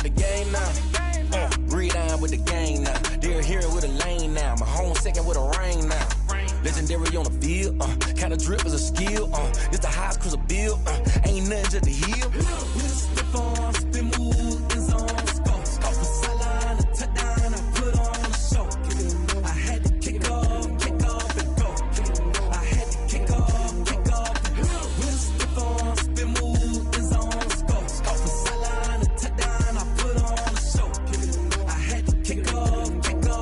The game now. Breathe down with the game now. They're here with a lane now. My home second with a rain now. Legendary on the field. Kinda drip is a skill. It's the highest cruiser bill. Ain't nothing just to heal. Step on, spin move, in zone, scope. Scope for sideline, a touchdown, I put on a show. I had to kick off and go. I had to kick off and go. Step on, spin move, in zone, scope. Scope for sideline, a touchdown, I put on a show. I had to kick off and go.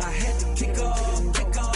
I had to kick off and go.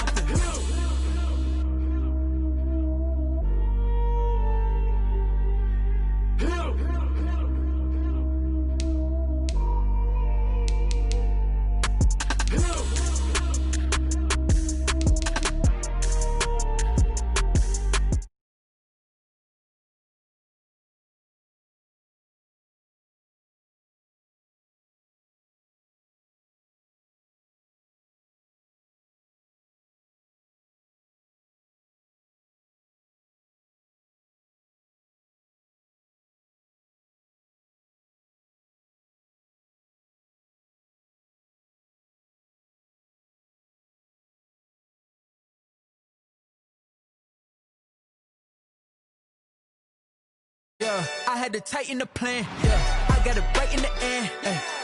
Yeah, I had to tighten the plan. Yeah, I got it right in the end.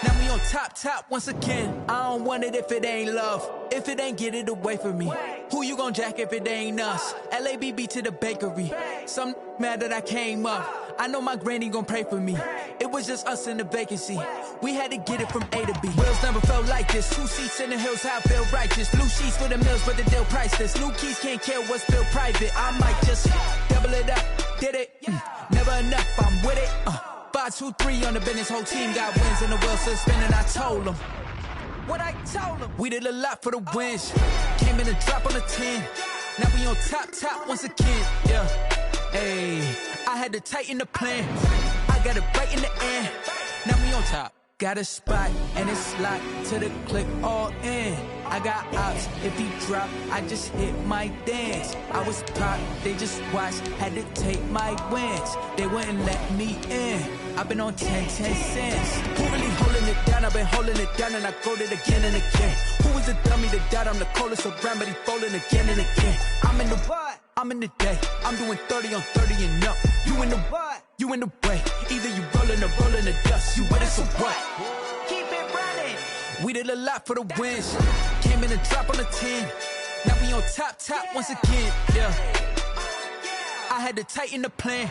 Now we on top once again. I don't want it if it ain't love. If it ain't, get it away from me. Who you gon' jack if it ain't us? LABB to the bakery. Some mad that I came up. I know my granny gon' pray for me. It was just us in the vacancy. We had to get it from A to B. Wheels never felt like this. 2 seats in the hills, how I feel righteous. Blue sheets for the mills, but the deal priceless. New keys can't care what's still private. I might just double it up. Did it? Never enough, I'm with it. 5, 2, 3 on the business. Whole team got wins and the wheels still spinning. I told them what I told them. We did a lot for the wins. Came in and drop on the 10. Now we on top once again. Yeah. Hey, I had to tighten the plan. I got it right in the end. Now we on top. Got a spot and it's locked to the click all in. I got ops, if he drop, I just hit my dance. I was pop, they just watched, had to take my wins. They wouldn't let me in. I've been on 10 cents. Who really holding it down? I've been holding it down and I go it again and again. Who was the dummy that doubt? I'm the coldest around, but he folding again and again. I'm in the what? I'm in the day. I'm doing 30 on 30 and up. You in the what? You in the way. Either you rolling or rolling the dust. You with it, so what? Keep it running. We did a lot for the wins. Came in and drop on the 10. Now we on top once again. Yeah. I had to tighten the plan.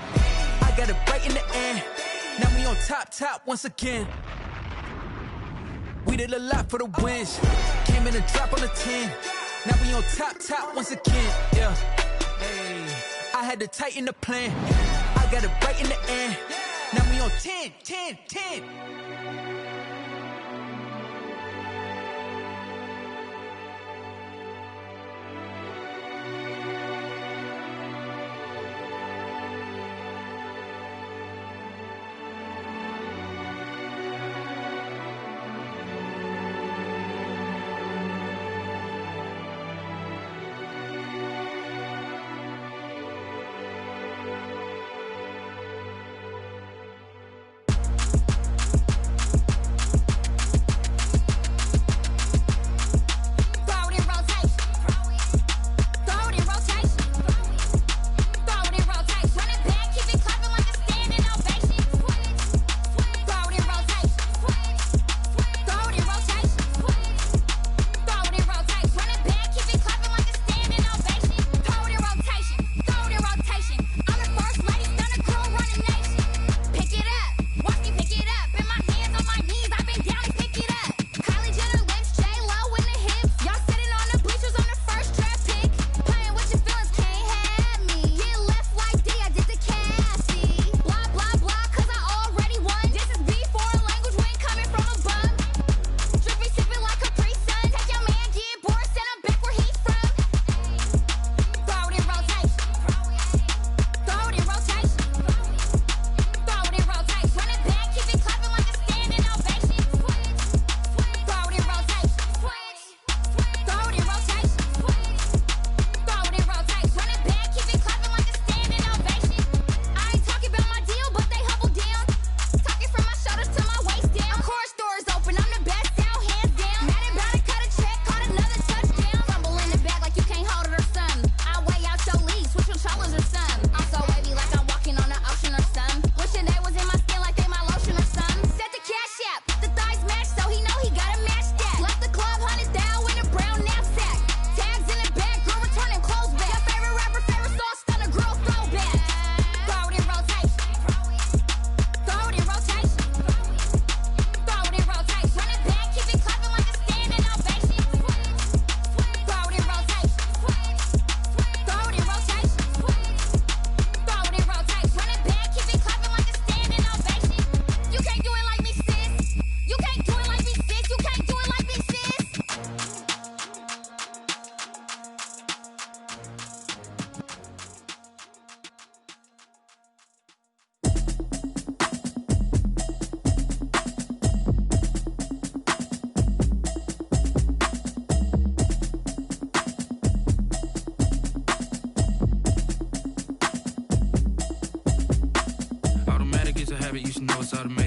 I got it right in the end. Now we on top once again. We did a lot for the wins. Came in and drop on the 10. Now we on top once again. Yeah. Hey, I had to tighten the plan. I got it right in the end. Now we on 10.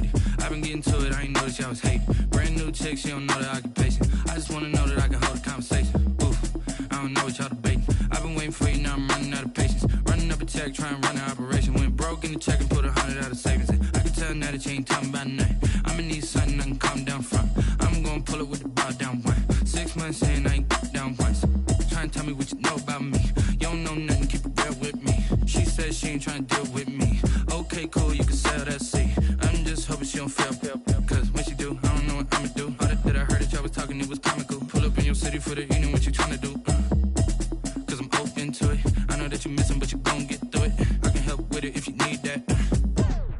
automated. I've been getting to it, I ain't noticed y'all was hating. Brand new chick, she don't know the occupation. I just wanna know that I can hold a conversation. Oof, I don't know what y'all debating. I've been waiting for you, now I'm running out of patience. Running up a check, trying to run an operation. Went broke in the check and put 100 out of savings in. I can tell now that you ain't talking about nothing. I'ma need something I can calm down from. I'm gonna pull it with the bar down one. 6 months in, I ain't down once. Trying to tell me what you know about me. You don't know nothing, keep it real with me. She says she ain't trying to deal with me. Okay, cool, you can sell that seat. I'm just hoping she don't fail. Cause when she do, I don't know what I'ma do. All that I heard that y'all was talking, it was comical. Pull up in your city for the evening, what you trying to do? Cause I'm open to it. I know that you missing, but you gon' get through it. I can help with it if you need that.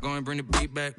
Go and bring the beat back.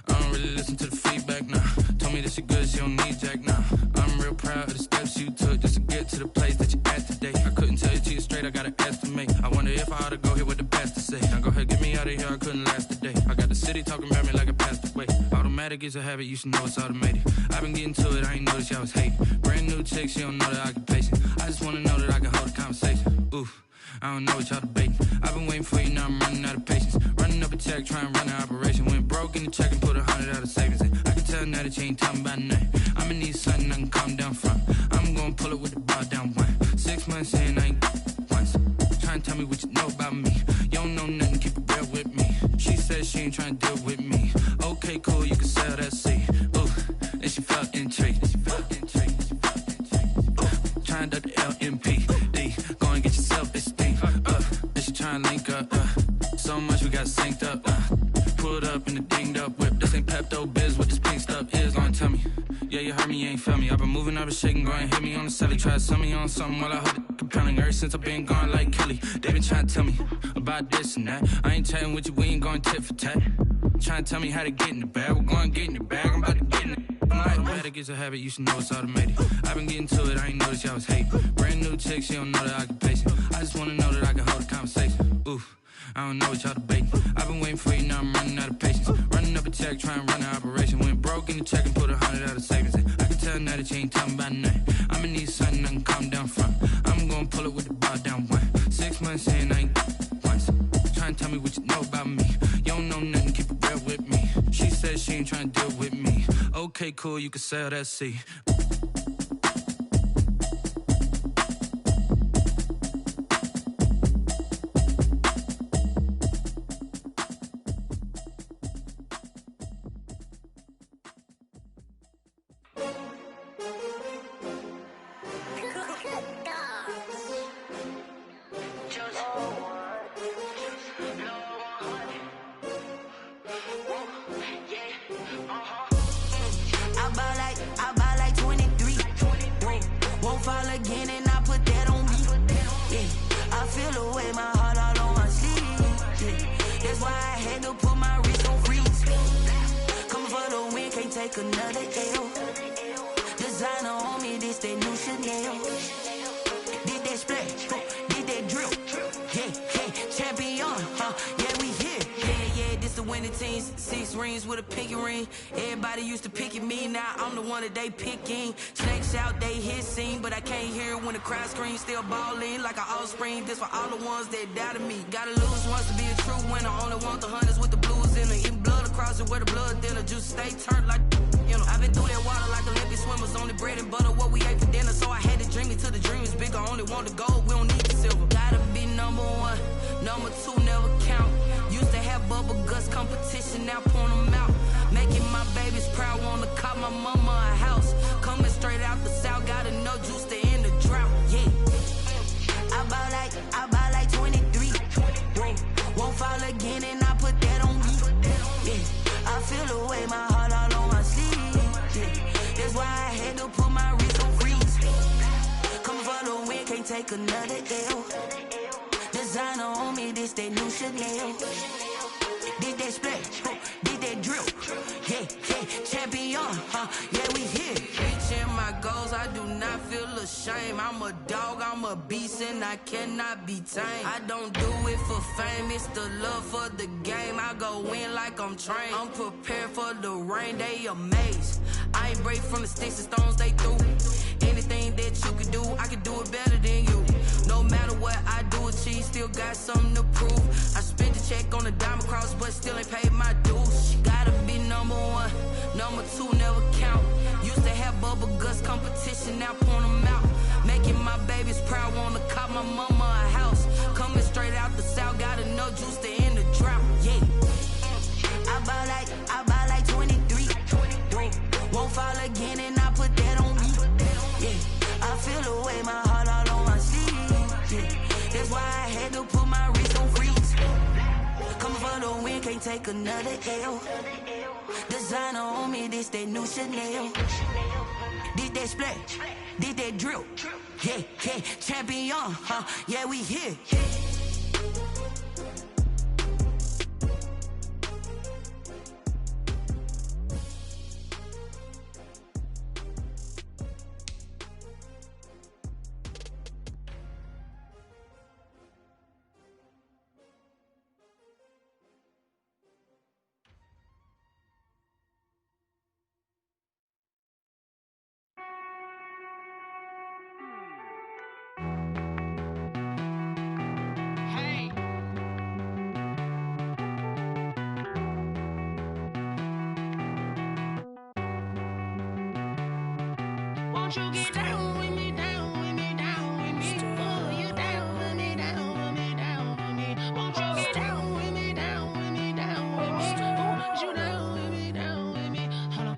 I don't really listen to the feedback, nah. Told me that she good, she don't need jack, nah. I'm real proud of the steps you took just to get to the place that you at today. I couldn't tell you to you straight, I gotta estimate. I wonder if I ought to go here with the best to say. Now go ahead, get me out of here, I couldn't last a day. I got the city talking about me like I passed away. Automatic is a habit, you should know it's automated. I've been getting to it, I ain't noticed y'all was hating. Brand new chick, she don't know the occupation. I just wanna know that I can hold a conversation. Oof, I don't know what y'all debating. I've been waiting for you, now I'm running out of patience. Running up a check, trying to run an operation. Went broke in the check and put 100 out of savings in. I can tell now that you ain't talking about nothing. I'ma need something I can calm down from. I'm gonna pull it with the bar down one. 6 months in, I ain't once. Trying to tell me what you know about me. You don't know nothing, keep it real with me. She says she ain't trying to deal with me. Okay, cool, you can sell that seat. Ooh, and she felt intrigued. Trying to duck the LMPD. Go and get your self-esteem up. And she trying to link up. So much we got synced up. Pulled up in the dinged up whip. This ain't Pepto-Biz, what this pink stuff is. Gonna tell me. Yeah, you heard me, you ain't felt me. I've been moving, I've been shaking, go and hit me on the celly. Try to sell me on something while I hold it compelling. Ever since I've been gone like Kelly, they been trying to tell me about this and that. I ain't chatting with you, we ain't going tit for tat. Trying to tell me how to get in the bag. We're going to get in the bag, I'm about to get in it. Automatic is a habit, you should know it's automated. I've been getting to it, I ain't noticed y'all was hating. Brand new chick, she don't know the occupation. I just wanna know that I can hold a conversation. Oof, I don't know what y'all debating. I've been waiting for you, now I'm running out of patience. Running up a check, trying to run an operation. Went broke in the check and put 100 out of savings in. I can tell now that you ain't talking about nothing. I'ma need something I can calm down from. I'm gonna pull it with the bar down one. 6 months in, I ain't once. Trying to tell me what you know about me. You don't know nothing, keep it real with me. She says she ain't trying to deal with me. Okay, cool, you can sell that seat. They picking snakes out, they hissing, but I can't hear when the crowd screams. Still balling like an offspring. This for all the ones that doubted me. Gotta lose once to be a true winner. Only want the hunters with the blues in it. Eating blood across it where the blood thinner. Juice stay turned like you know. I've been through that water like Olympic swimmers. Only bread and butter what we ate for dinner. So I had to dream it till the dream is bigger. Only want the gold, we don't need the silver. Gotta be number one, number two never count. Used to have bubble guts competition, now point them out. Making my babies proud, wanna call my mama a house. Coming straight out the south, gotta know juice to end the drought, yeah. I bought like 23. Won't fall again and I put that on me, yeah. I feel the way, my heart all on my sleeve, yeah. That's why I had to put my wrist on freeze. Coming for the win, can't take another L. Designer on me, this that new Chanel. Did that splash, did that drill, yeah, champion, yeah, we here. Reaching my goals, I do not feel ashamed. I'm a dog, I'm a beast, and I cannot be tamed. I don't do it for fame, it's the love for the game. I go in like I'm trained. I'm prepared for the rain, they amazed. I ain't break from the sticks and stones they threw. Anything that you can do, I can do it better than you. No matter what I do, achieve, still got something to prove. I spent the check on the diamond cross, but still ain't paid my dues. Gotta be no number one, number two never count. Used to have bubble guts competition, now point them out. Making my babies proud, wanna cop my mama a house. Coming straight out the south, got enough juice to end the drought. Yeah. I buy like 23. Won't fall again and I put that on me. Yeah. I feel the way, my heart all on my sleeve. Yeah. That's why I had to put my wrist on freeze. Coming for the win, can't take another L. Designer on me, this that new Chanel. Did that splash, did that drill. Yeah, yeah, champion, huh? Yeah, we here. Won't you get down with me, down with me, down with me? Oh, you down with me, down with me, down with me. Won't you get down with me, down with me, down with me? Oh, you down with me, down with me? Hold on.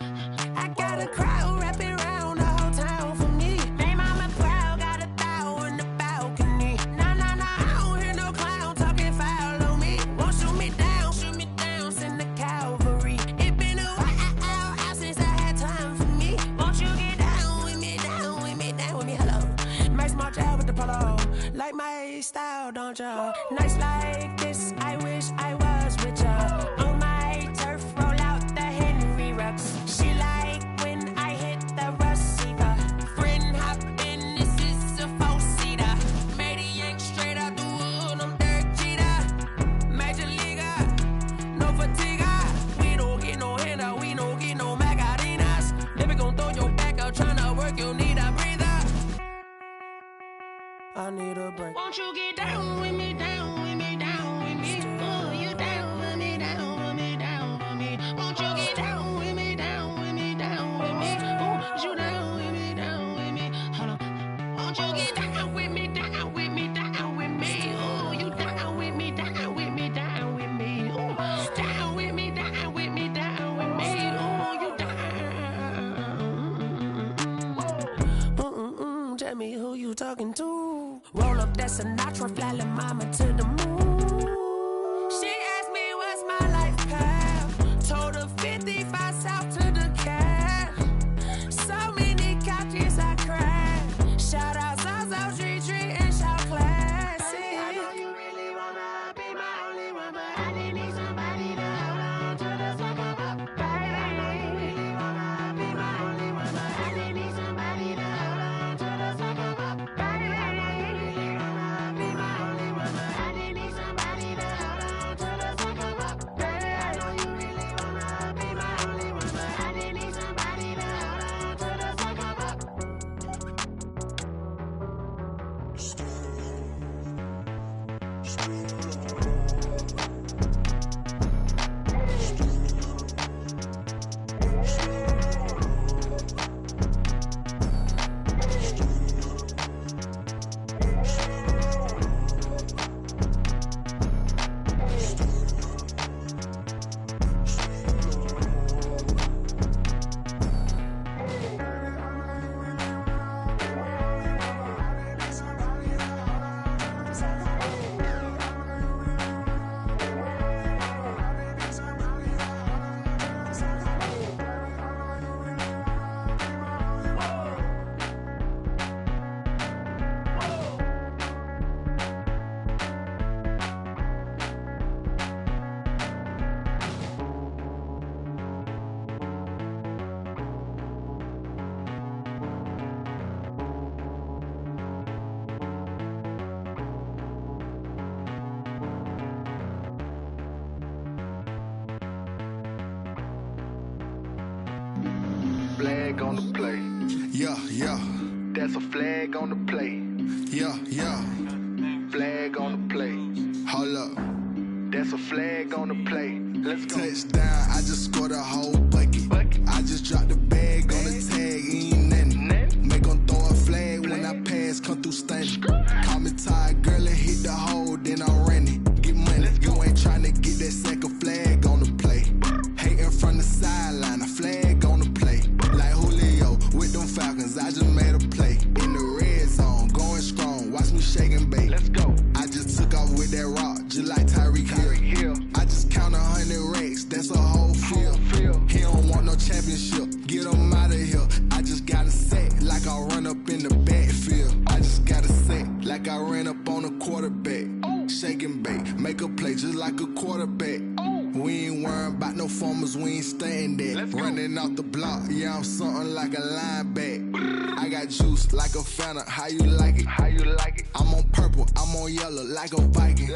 I got a crowd wrapping around the whole town for me. They mama proud, got a thou in the balcony. Nah, I don't hear no clown talking foul on me. Won't shoot me down, send the cavalry. It been a while since I had time for me. Won't you get down with me, down with me, down with me? Hello. Max March out with the polo. Like my style, don't ya? Nights like this, I wish I was with ya. On my turf, roll out the Henry Rux. She like when I hit the receiver. Friend hop in, this is a four-seater. Made a yank straight out the wood, I'm Derek Jeter. Major leaguer, no fatigue. We don't get no handout, we don't get no Macarinas. Never gon' throw your back out, tryna work, you need a breather. I need a break. Won't you get down with me, down with me, down with me? Oh, you down with me, down with me, down with me? Won't you get down with me, down with me, down with me? Oh, you down with me, down with me? Hold on. Won't you get down with me, down with me, down with me? Oh, you down with me, down with me, down with me? Oh, down with me, down with me, down with me? Oh, you down. Tell me who you talking to. Roll up that Sinatra, fly la mama to the moon. She asked me what's my life path. Told her 55 south to the cat. So many couches I cracked. Shout out South Street and shout classic. I know you really wanna be my only one, but I didn't need somebody to hold on to the sucker up. Baby, I know you really wanna be my only one, but I didn't need somebody to hold on to the sucker up. Baby, I know you really wanna be my only one, but I didn't need somebody to hold on to the sucker up. Baby, I know you really wanna be my only one, but I didn't need somebody to hold on to the sucker up. Flag on the play. Yeah, yeah. That's a flag on the play. Yeah, yeah. Flag on the play. Hold up. That's a flag on the play. Touchdown, I just scored a whole bucket. I just dropped the bag on the tag, ain't nothing. Make 'em throw a flag when I pass, come through stunning. Call me tired, girl, and hit the hole, then I'm running. Get money, you ain't tryna get that second flag on the play. Hating from the sideline, a flag on the play. Like Julio with them Falcons, I just made a play. In the red zone, going strong, watch me shake and bake. Let's go. I just took off with that rock, just like Tyreek Hill. I just count 100 racks, that's a whole field. He don't want no championship, get him out of here. I just got a set, like I run up in the backfield. I just got a set, like I ran up on a quarterback. Shake and bake, make a play just like a quarterback. We ain't worrying about no formers, we ain't staying there. Running off the block, yeah, I'm something like a linebacker. I got juice like a Fanta, how you like it? I'm on purple, I'm on yellow, like a Viking.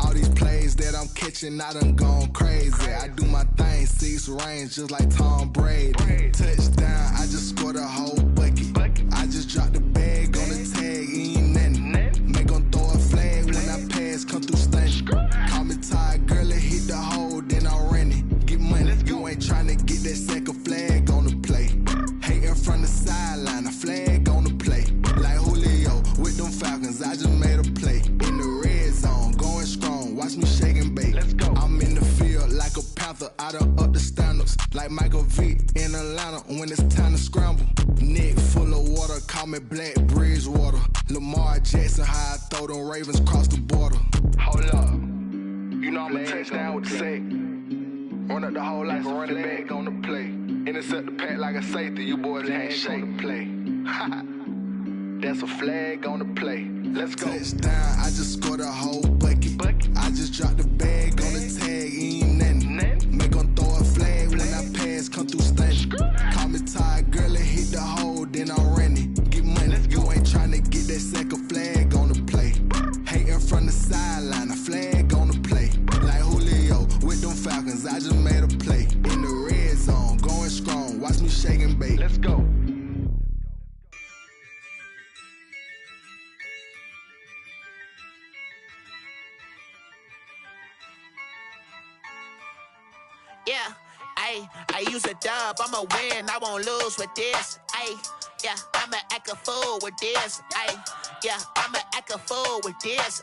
All these plays that I'm catching, I done gone crazy. I do my thing, 6 range, just like Tom Brady. Touchdown, I just scored a whole bucket. I just dropped the bag on the tag, ain't nothing. Make 'em throw a flag when I pass, come through stunning. Call me tired, girl, and hit the hole, then I'm running. Get money, you ain't tryna get that second flag on the play. Hating from the sideline, a flag on the play. Like Julio with them Falcons, I just made a play. In the red zone, going strong, watch me shake and bake. I'm in the field like a Panther, I done up the standards. Like Michael Vick in Atlanta when it's time to scramble. Neck full of water, call me Black Bridgewater. Lamar Jackson, how I throw them Ravens across the border. Hold up, you know I'm a touchdown with the sack. Run up the whole like a running back on the play. Intercept the pack like a safety, you boys ain't shake the play. That's a flag on the play. Let's go. Touchdown, I just scored a whole bucket. I just dropped the bag on the tag, ain't nothing. Make 'em throw a flag when I pass, come through stunning. Call me tired, girl, and hit the hole, then I'm running. Get money, you ain't tryna get that second flag on the play. Hating from the sideline, a flag on the play. Like Julio with them Falcons, I just made a play. In the red zone, going strong, watch me shake and bake. Let's go. Yeah, I use a dub, I'ma win, I won't lose with this. Yeah, I'ma act a fool with this. Yeah, I'ma act a fool with this.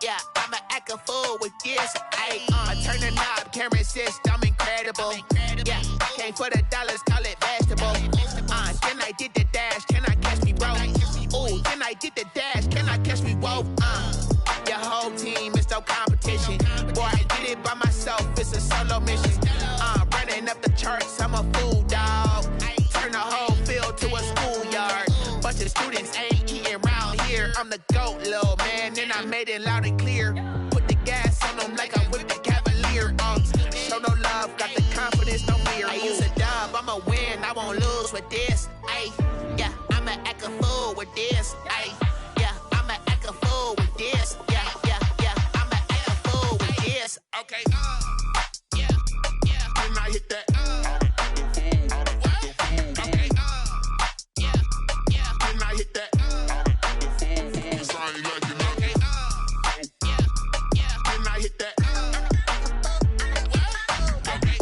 Yeah, I'ma act a fool with this. I turn the knob, camera assist, I'm incredible. Yeah, came for the dollars, call it vegetable. Then I did the dash, can I catch me, bro? Ooh, then I did the dash, can I catch me, whoa? Your whole team is no competition. Boy, I did it by myself, it's a solo mission. Running up the charts, I'm a fool, dog. Turn the whole field to a schoolyard. Bunch of students ain't eating round here. I'm the GOAT, little man, and I made it loud and clear. Put the gas on them like I whipped the Cavalier. Show no love, got the confidence, no fear. I use a dub, I'ma win, I won't lose with this. Yeah, I'ma act a fool with this. Yeah, I'ma act a fool with this. Yeah, I'ma act a fool with this. Okay, yeah, when I hit that. Okay, yeah, when I hit that. It's only like you know. Okay, yeah, when I hit that. Okay,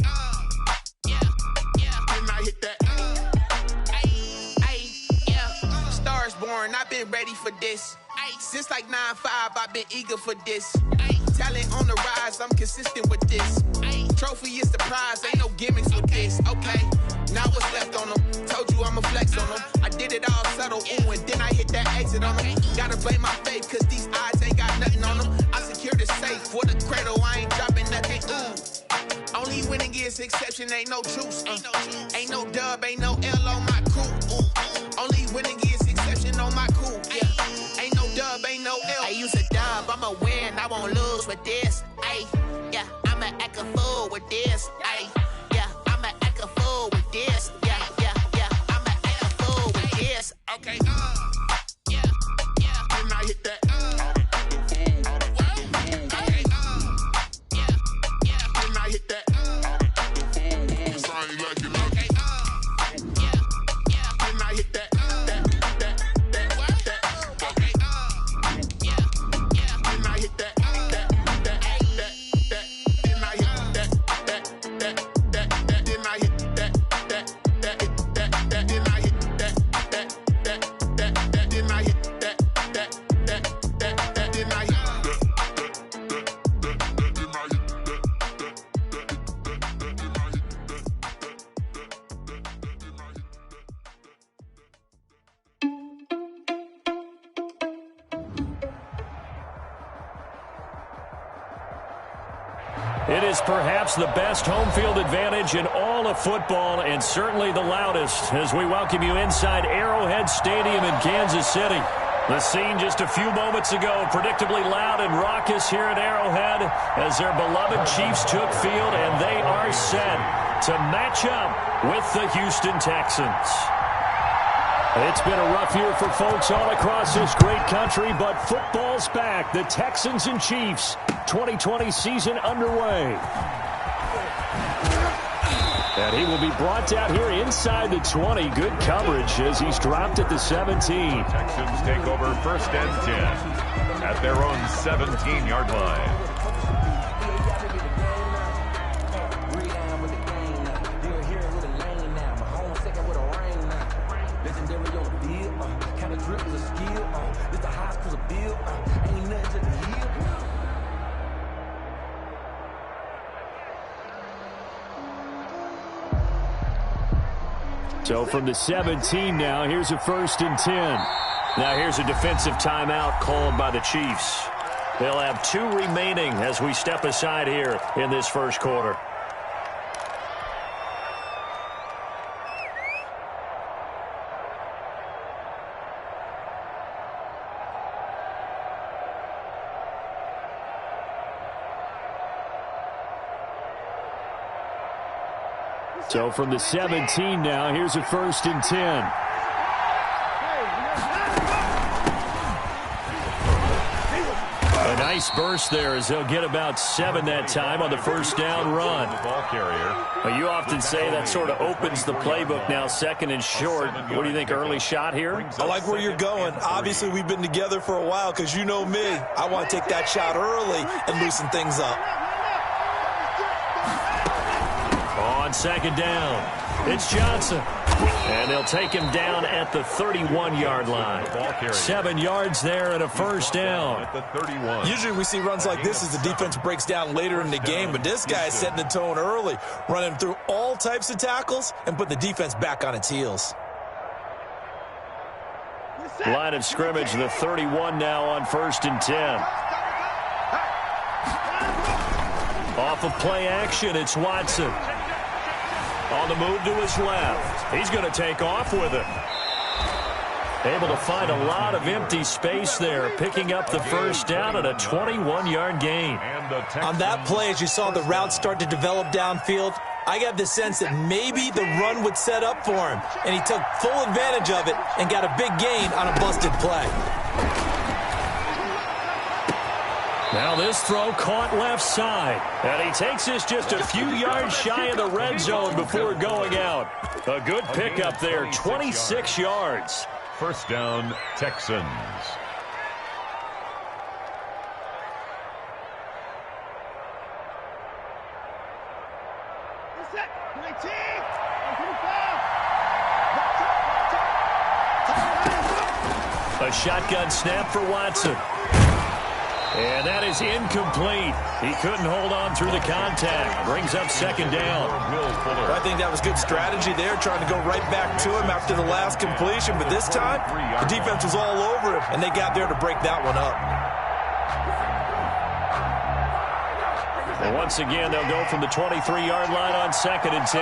yeah, when I hit that. Yeah, stars born, I've been ready for this. Since like 9-5, I've been eager for this. Talent on the rise, I'm consistent with this. Trophy is the prize, ain't no gimmicks with this. Okay, now what's left on them? Told you I'ma flex on them. I did it all subtle, ooh, and then I hit that exit on them. Gotta blame my faith, cause these odds ain't got nothing on them. I secured the safe for the cradle, I ain't dropping nothing, ooh. Only winning is exception, ain't no truce. Ain't no dub, ain't no L on my crew. Only winning is exception on my crew. Yeah, ain't no dub, ain't no L. I use a dub, I'ma win, I won't lose with this. Yeah, I'ma act a fool with this. Yeah, I'ma act a fool with this. Yeah, I'ma act a fool with this. Okay, yeah, when I hit that. Okay, yeah, when I hit that. It's only like you know. Okay, It is perhaps the best home field advantage in all of football, and certainly the loudest, as we welcome you inside Arrowhead Stadium in Kansas City. The scene just a few moments ago, predictably loud and raucous here at Arrowhead as their beloved Chiefs took field, and they are set to match up with the Houston Texans. It's been a rough year for folks all across this great country, but football's back. The Texans and Chiefs, 2020 season underway. And he will be brought down here inside the 20. Good coverage as he's dropped at the 17. Texans take over 1st and 10 at their own 17-yard line. So from the 17 now, here's a 1st and 10. Now here's a defensive timeout called by the Chiefs. They'll have 2 remaining as we step aside here in this first quarter. So from the 17 now, here's a 1st and 10. A nice burst there as they'll get about 7 that time on the 1st down run. You often say that sort of opens the playbook now, 2nd and short. What do you think, early shot here? I like where you're going. Obviously, we've been together for a while because you know me. I want to take that shot early and loosen things up. On 2nd down, it's Johnson. And they'll take him down at the 31-yard line. 7 yards there and a 1st down. Usually we see runs like this as the defense breaks down later in the game, but this guy is setting the tone early, running through all types of tackles and putting the defense back on its heels. Line of scrimmage, the 31 now on 1st and 10. Off of play action, it's Watson. On the move to his left. He's going to take off with it. Able to find a lot of empty space there, picking up the 1st down at a 21-yard gain. On that play, as you saw the route start to develop downfield, I got the sense that maybe the run would set up for him, and he took full advantage of it and got a big gain on a busted play. Now this throw caught left side. And he takes this just a few yards shy of the red zone before going out. A good pickup there, 26 yards. 1st down, Texans. A shotgun snap for Watson. And that is incomplete. He couldn't hold on through the contact. Brings up 2nd down. I think that was good strategy there, trying to go right back to him after the last completion. But this time, the defense was all over him, and they got there to break that one up. And once again, they'll go from the 23-yard line on 2nd and 10.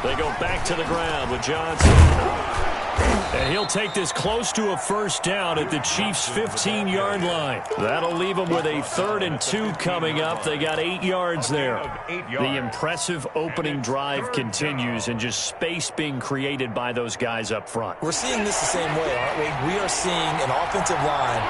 They go back to the ground with Johnson. And he'll take this close to a 1st down at the Chiefs' 15-yard line. That'll leave them with a 3rd and 2 coming up. They got 8 yards there. The impressive opening drive continues, and just space being created by those guys up front. We're seeing this the same way, aren't we? We are seeing an offensive line,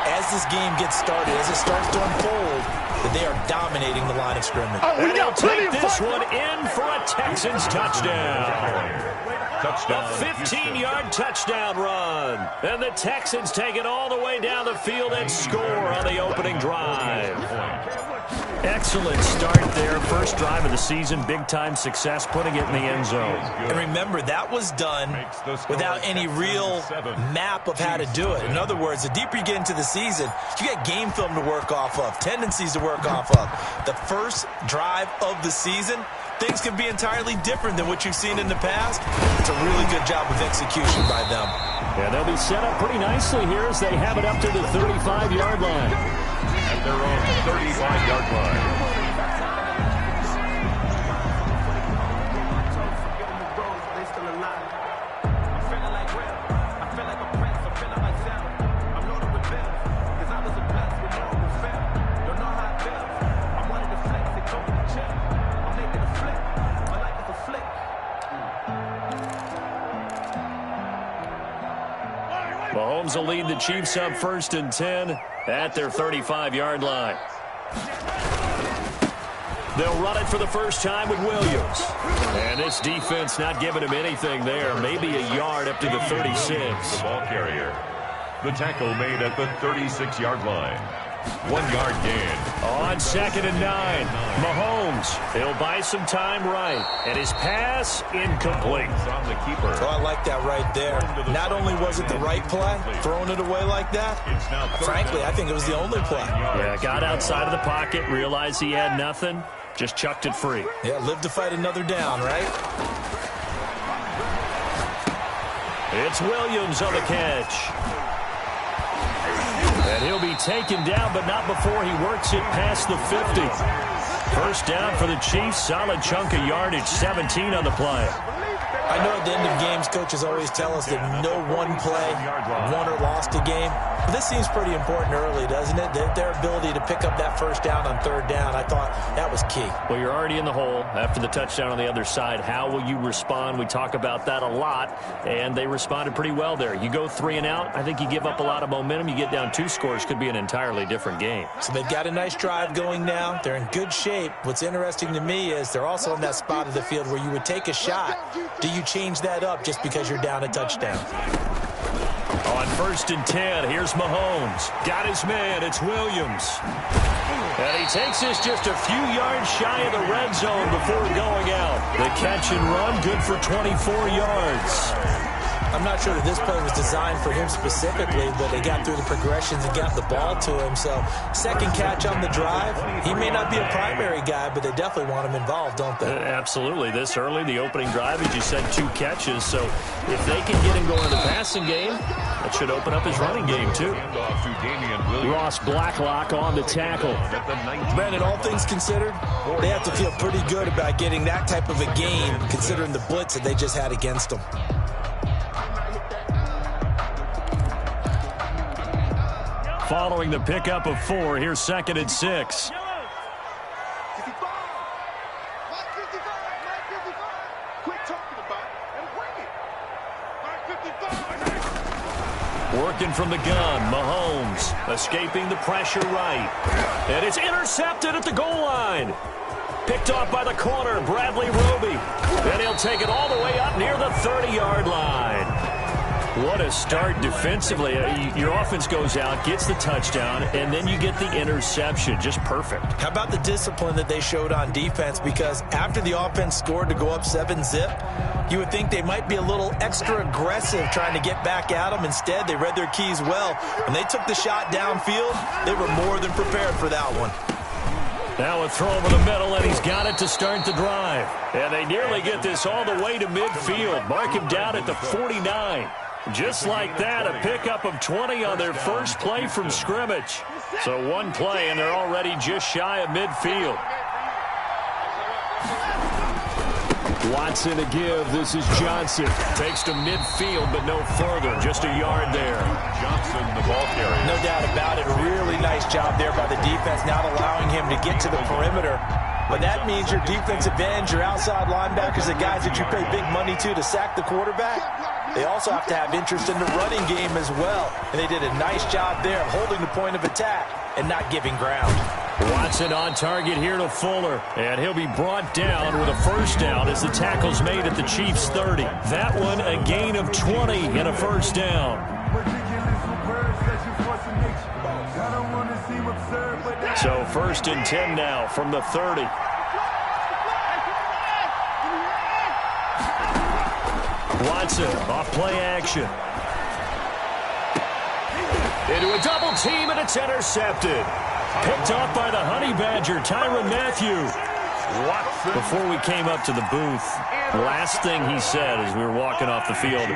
as this game gets started, as it starts to unfold, that they are dominating the line of scrimmage. And they'll take this one in for a Texans touchdown. A 15-yard touchdown run. And the Texans take it all the way down the field and score on the opening drive. Excellent start there. First drive of the season. Big-time success, putting it in the end zone. And remember, that was done without any real map of how to do it. In other words, the deeper you get into the season, you got game film to work off of, tendencies to work off of. The first drive of the season, things can be entirely different than what you've seen in the past. It's a really good job of execution by them. Yeah, they'll be set up pretty nicely here as they have it up to the 35-yard line. their own 35-yard line. Mahomes will lead the Chiefs up 1st and 10 at their 35-yard line. They'll run it for the first time with Williams. And this defense not giving him anything there. Maybe a yard up to the 36. The ball carrier. The tackle made at the 36-yard line. 1-yard gain. On 2nd and 9, Mahomes. He'll buy some time right. And his pass incomplete. On the keeper. Oh, I like that right there. Not only was it the right play, throwing it away like that, frankly, I think it was the only play. Yeah, got outside of the pocket, realized he had nothing, just chucked it free. Yeah, live to fight another down, right? It's Williams on the catch. And he'll be taken down, but not before he works it past the 50. First down for the Chiefs. Solid chunk of yardage, 17 on the play. I know at the end of games, coaches always tell us that no one play won or lost a game. But this seems pretty important early, doesn't it? Their ability to pick up that first down on 3rd down, I thought that was key. Well, you're already in the hole after the touchdown on the other side. How will you respond? We talk about that a lot, and they responded pretty well there. You go 3 and out, I think you give up a lot of momentum. You get down 2 scores, could be an entirely different game. So they've got a nice drive going now. They're in good shape. What's interesting to me is they're also in that spot of the field where you would take a shot. Do you change that up just because you're down a touchdown? On 1st and 10, here's Mahomes. Got his man, it's Williams. And he takes this just a few yards shy of the red zone before going out. The catch and run, good for 24 yards. I'm not sure that this play was designed for him specifically, but they got through the progressions and got the ball to him. So, second catch on the drive. He may not be a primary guy, but they definitely want him involved, don't they? Absolutely. This early, the opening drive, as you said, 2 catches. So, if they can get him going in the passing game, that should open up his running game, too. Ross Blacklock on the tackle. Brandon, all things considered, they have to feel pretty good about getting that type of a game, considering the blitz that they just had against them. Following the pickup of 4, here's 2nd and 6. Working from the gun, Mahomes escaping the pressure right. And it's intercepted at the goal line. Picked off by the corner, Bradley Roby. And he'll take it all the way up near the 30-yard line. What a start defensively. Your offense goes out, gets the touchdown, and then you get the interception. Just perfect. How about the discipline that they showed on defense? Because after the offense scored to go up 7-zip, you would think they might be a little extra aggressive trying to get back at them. Instead, they read their keys well. When they took the shot downfield, they were more than prepared for that one. Now a throw over the middle, and he's got it to start the drive. And they nearly get this all the way to midfield. Mark him down at the 49. Just like that, a pickup of 20 on their first play from scrimmage. So 1 play, and they're already just shy of midfield. Watson to give. This is Johnson. Takes to midfield, but no further. Just a yard there. Johnson, the ball carrier. No doubt about it. Really nice job there by the defense, not allowing him to get to the perimeter. But that means your defensive ends, your outside linebackers, the guys that you pay big money to sack the quarterback, they also have to have interest in the running game as well. And they did a nice job there of holding the point of attack and not giving ground. Watson on target here to Fuller. And he'll be brought down with a first down as the tackle's made at the Chiefs' 30. That one a gain of 20 and a first down. So 1st and 10 now from the 30. Watson off play action. Into a double team, and it's intercepted. Picked off by the Honey Badger, Tyrann Mathieu. Before we came up to the booth, the last thing he said as we were walking off the field,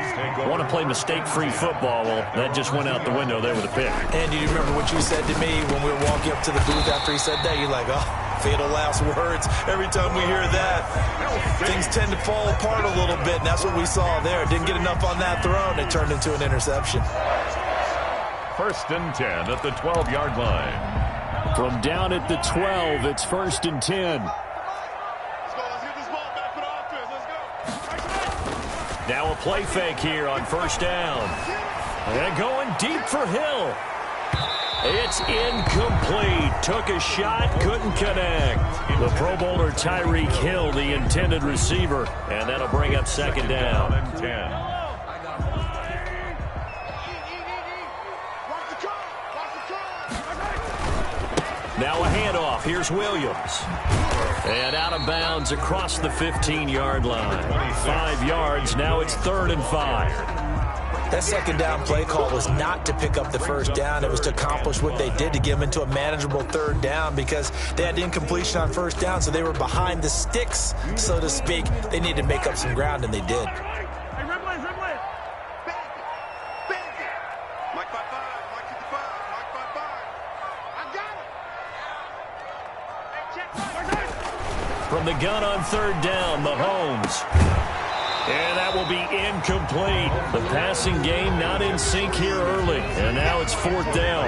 want to play mistake-free football. Well, that just went out the window there with a pick. And you remember what you said to me when we were walking up to the booth after he said that? You're like, oh, fatal last words. Every time we hear that, things tend to fall apart a little bit, and that's what we saw there. Didn't get enough on that throw, and it turned into an interception. 1st and 10 at the 12-yard line. From down at the 12, it's 1st and 10. Now a play fake here on 1st down. And going deep for Hill. It's incomplete. Took a shot, couldn't connect. The Pro Bowler Tyreek Hill, the intended receiver. And that'll bring up 2nd down. Now a handoff. Here's Williams. And out of bounds across the 15-yard line. 5 yards. Now it's 3rd and 5. That 2nd down play call was not to pick up the 1st down. It was to accomplish what they did, to get them into a manageable 3rd down, because they had incompletion on 1st down, so they were behind the sticks, so to speak. They needed to make up some ground, and they did. From the gun on 3rd down, Mahomes. And that will be incomplete. The passing game not in sync here early. And now it's 4th down.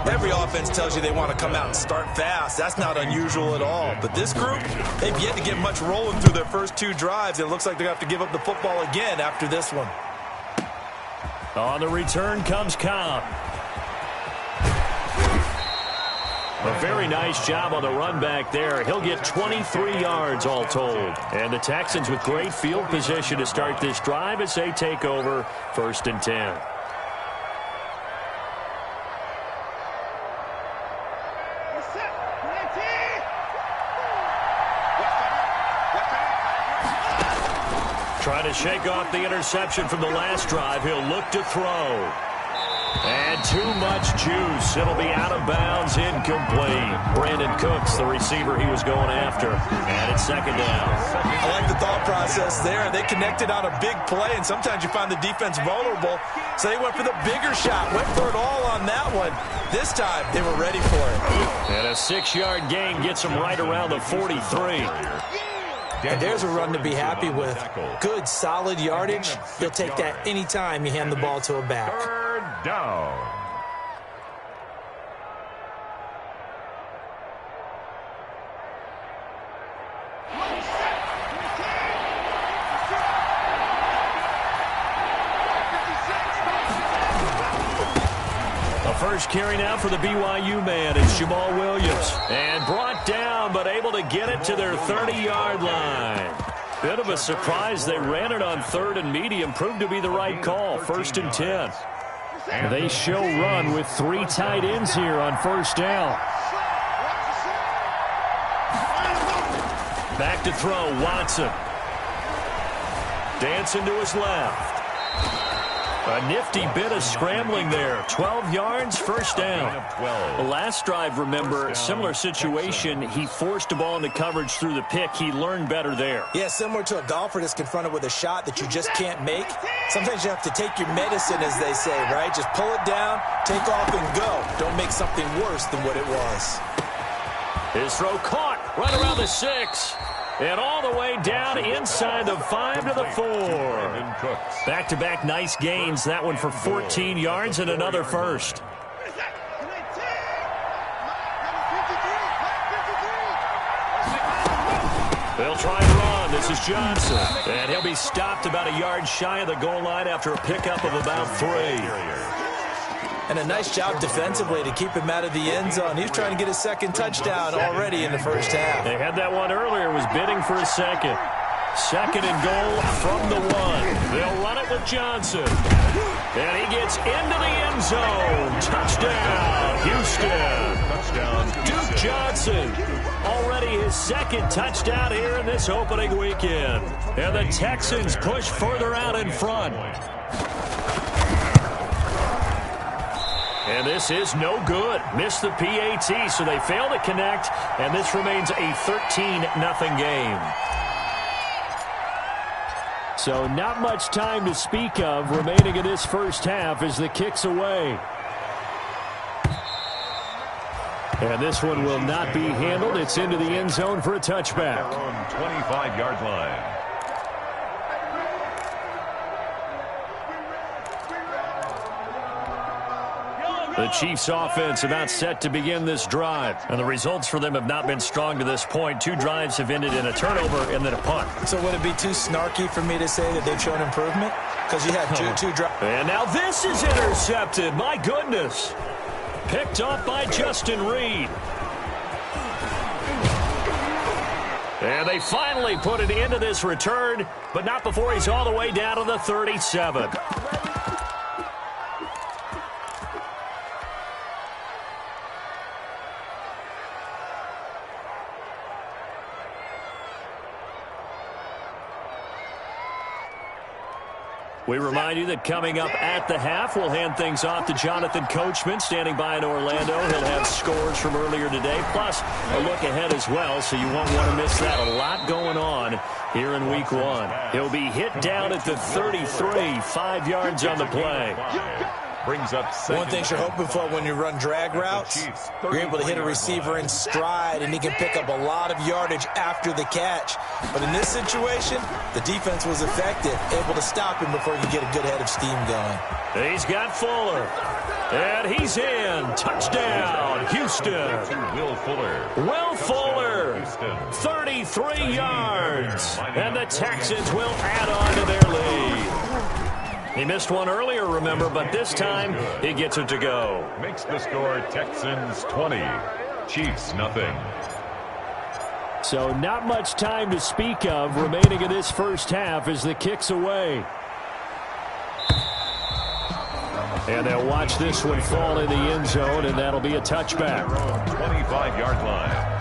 Every offense tells you they want to come out and start fast. That's not unusual at all. But this group, they've yet to get much rolling through their first 2 drives. It looks like they're going to have to give up the football again after this one. On the return comes Cobb. A very nice job on the run back there. He'll get 23 yards all told. And the Texans with great field position to start this drive as they take over 1st and 10. Trying to shake off the interception from the last drive. He'll look to throw. And too much juice. It'll be out of bounds, incomplete. Brandon Cooks, the receiver he was going after. And it's 2nd down. I like the thought process there. They connected on a big play, and sometimes you find the defense vulnerable. So they went for the bigger shot, went for it all on that one. This time, they were ready for it. And a 6-yard gain gets them right around the 43. And there's a run to be happy with. Good, solid yardage. You'll take that any time you hand the ball to a back. 3rd down. First carry now for the BYU man. It's Jamal Williams. And brought down, but able to get it to their 30-yard line. Bit of a surprise. They ran it on 3rd and medium. Proved to be the right call. 1st and 10. And they show run with 3 tight ends here on 1st down. Back to throw, Watson. Dancing to his left. A nifty bit of scrambling there. 12 yards, 1st down. The last drive, remember, similar situation. He forced a ball into coverage through the pick. He learned better there. Yeah, similar to a golfer that's confronted with a shot that you just can't make. Sometimes you have to take your medicine, as they say, right? Just pull it down, take off, and go. Don't make something worse than what it was. His throw caught right around the 6. And all the way down inside the 5 to the 4. Back-to-back nice gains. That one for 14 yards and another first. They'll try and run. This is Johnson. And he'll be stopped about a yard shy of the goal line after a pickup of about 3. And a nice job defensively to keep him out of the end zone. He was trying to get his 2nd touchdown already in the 1st half. They had that one earlier, was bidding for a 2nd. 2nd and goal from the 1. They'll run it with Johnson. And he gets into the end zone. Touchdown, Houston. Touchdown, Duke Johnson. Already his 2nd touchdown here in this opening weekend. And the Texans push further out in front. And this is no good. Missed the PAT, so they fail to connect, and this remains a 13-0 game. So not much time to speak of remaining in this first half as the kick's away. And this one will not be handled. It's into the end zone for a touchback. 25-yard line. The Chiefs offense about set to begin this drive. And the results for them have not been strong to this point. 2 drives have ended in a turnover and then a punt. So would it be too snarky for me to say that they've shown improvement? Because you had two drives. And now this is intercepted. My goodness. Picked off by Justin Reed. And they finally put an end to this return, but not before he's all the way down to the 37. We remind you that coming up at the half, we'll hand things off to Jonathan Coachman, standing by in Orlando. He'll have scores from earlier today, plus a look ahead as well, so you won't want to miss that. A lot going on here in Week 1. He'll be hit down at the 33, 5 yards on the play. Brings up one thing you're hoping for when you run drag routes, you're able to hit a receiver in stride, and he can pick up a lot of yardage after the catch. But in this situation, the defense was effective, able to stop him before he could get a good head of steam going. He's got Fuller. And he's in. Touchdown, Houston. Will Fuller. Will Fuller. 33 yards. And the Texans will add on to their lead. He missed one earlier, remember, but this time he gets it to go. Makes the score Texans 20, Chiefs nothing. So not much time to speak of remaining in this first half as the kick's away. And they'll watch this one fall in the end zone, and that'll be a touchback. 25-yard line.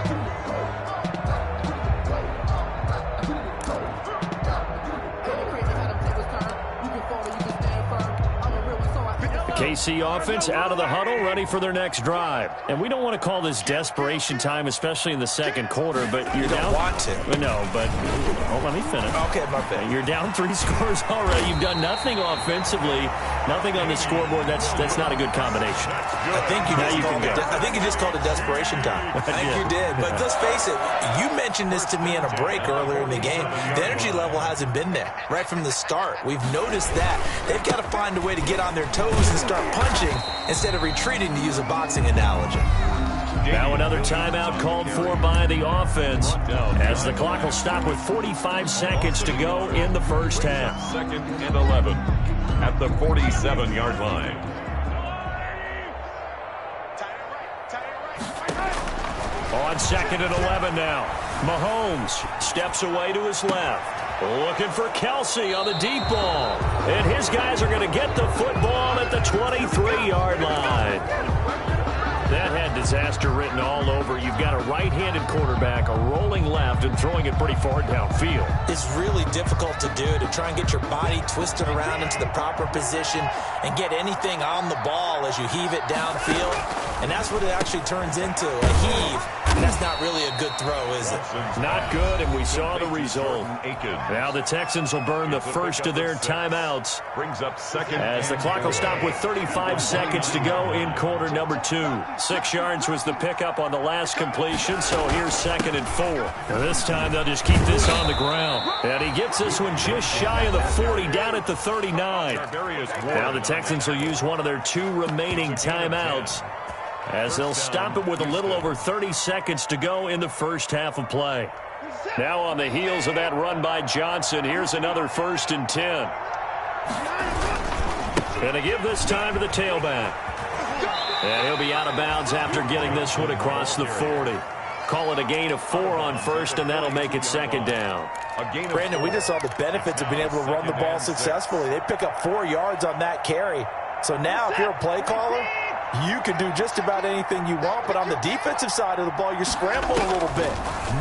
KC offense out of the huddle, ready for their next drive. And we don't want to call this desperation time, especially in the second quarter, but you're down. You don't want to. No, but let me finish. Okay, my bad. You're down 3 scores already. You've done nothing offensively, nothing on the scoreboard. That's not a good combination. I think you just called it desperation time. I think you did. But let's face it, you mentioned this to me in a break earlier in the game. The energy level hasn't been there right from the start. We've noticed that. They've got to find a way to get on their toes and start punching instead of retreating, to use a boxing analogy. Now another timeout called for by the offense as the clock will stop with 45 seconds to go in the first half. 2nd and 11 at the 47-yard line. On 2nd and 11 now. Mahomes steps away to his left. Looking for Kelsey on the deep ball. And his guys are going to get the football at the 23-yard line. That had disaster written all over. You've got a right-handed quarterback, a rolling left, and throwing it pretty far downfield. It's really difficult to do, to try and get your body twisted around into the proper position and get anything on the ball as you heave it downfield. And that's what it actually turns into, a heave. And that's not really a good throw, is it? Not good, and we saw the result. Now the Texans will burn the first of their timeouts. Brings up 2nd as the clock will stop with 35 seconds to go in quarter number 2. 6 yards was the pickup on the last completion, so here's 2nd and 4. Now this time they'll just keep this on the ground. And he gets this one just shy of the 40, down at the 39. Now the Texans will use one of their 2 remaining timeouts, as they'll stop it with a little over 30 seconds to go in the first half of play. Now on the heels of that run by Johnson, here's another 1st and 10. And to give this time to the tailback. And he'll be out of bounds after getting this one across the 40. Call it a gain of 4 on 1st, and that'll make it 2nd down. Brandon, we just saw the benefits of being able to run the ball successfully. They pick up 4 yards on that carry. So now if you're a play caller, you can do just about anything you want, but on the defensive side of the ball, you're scrambling a little bit.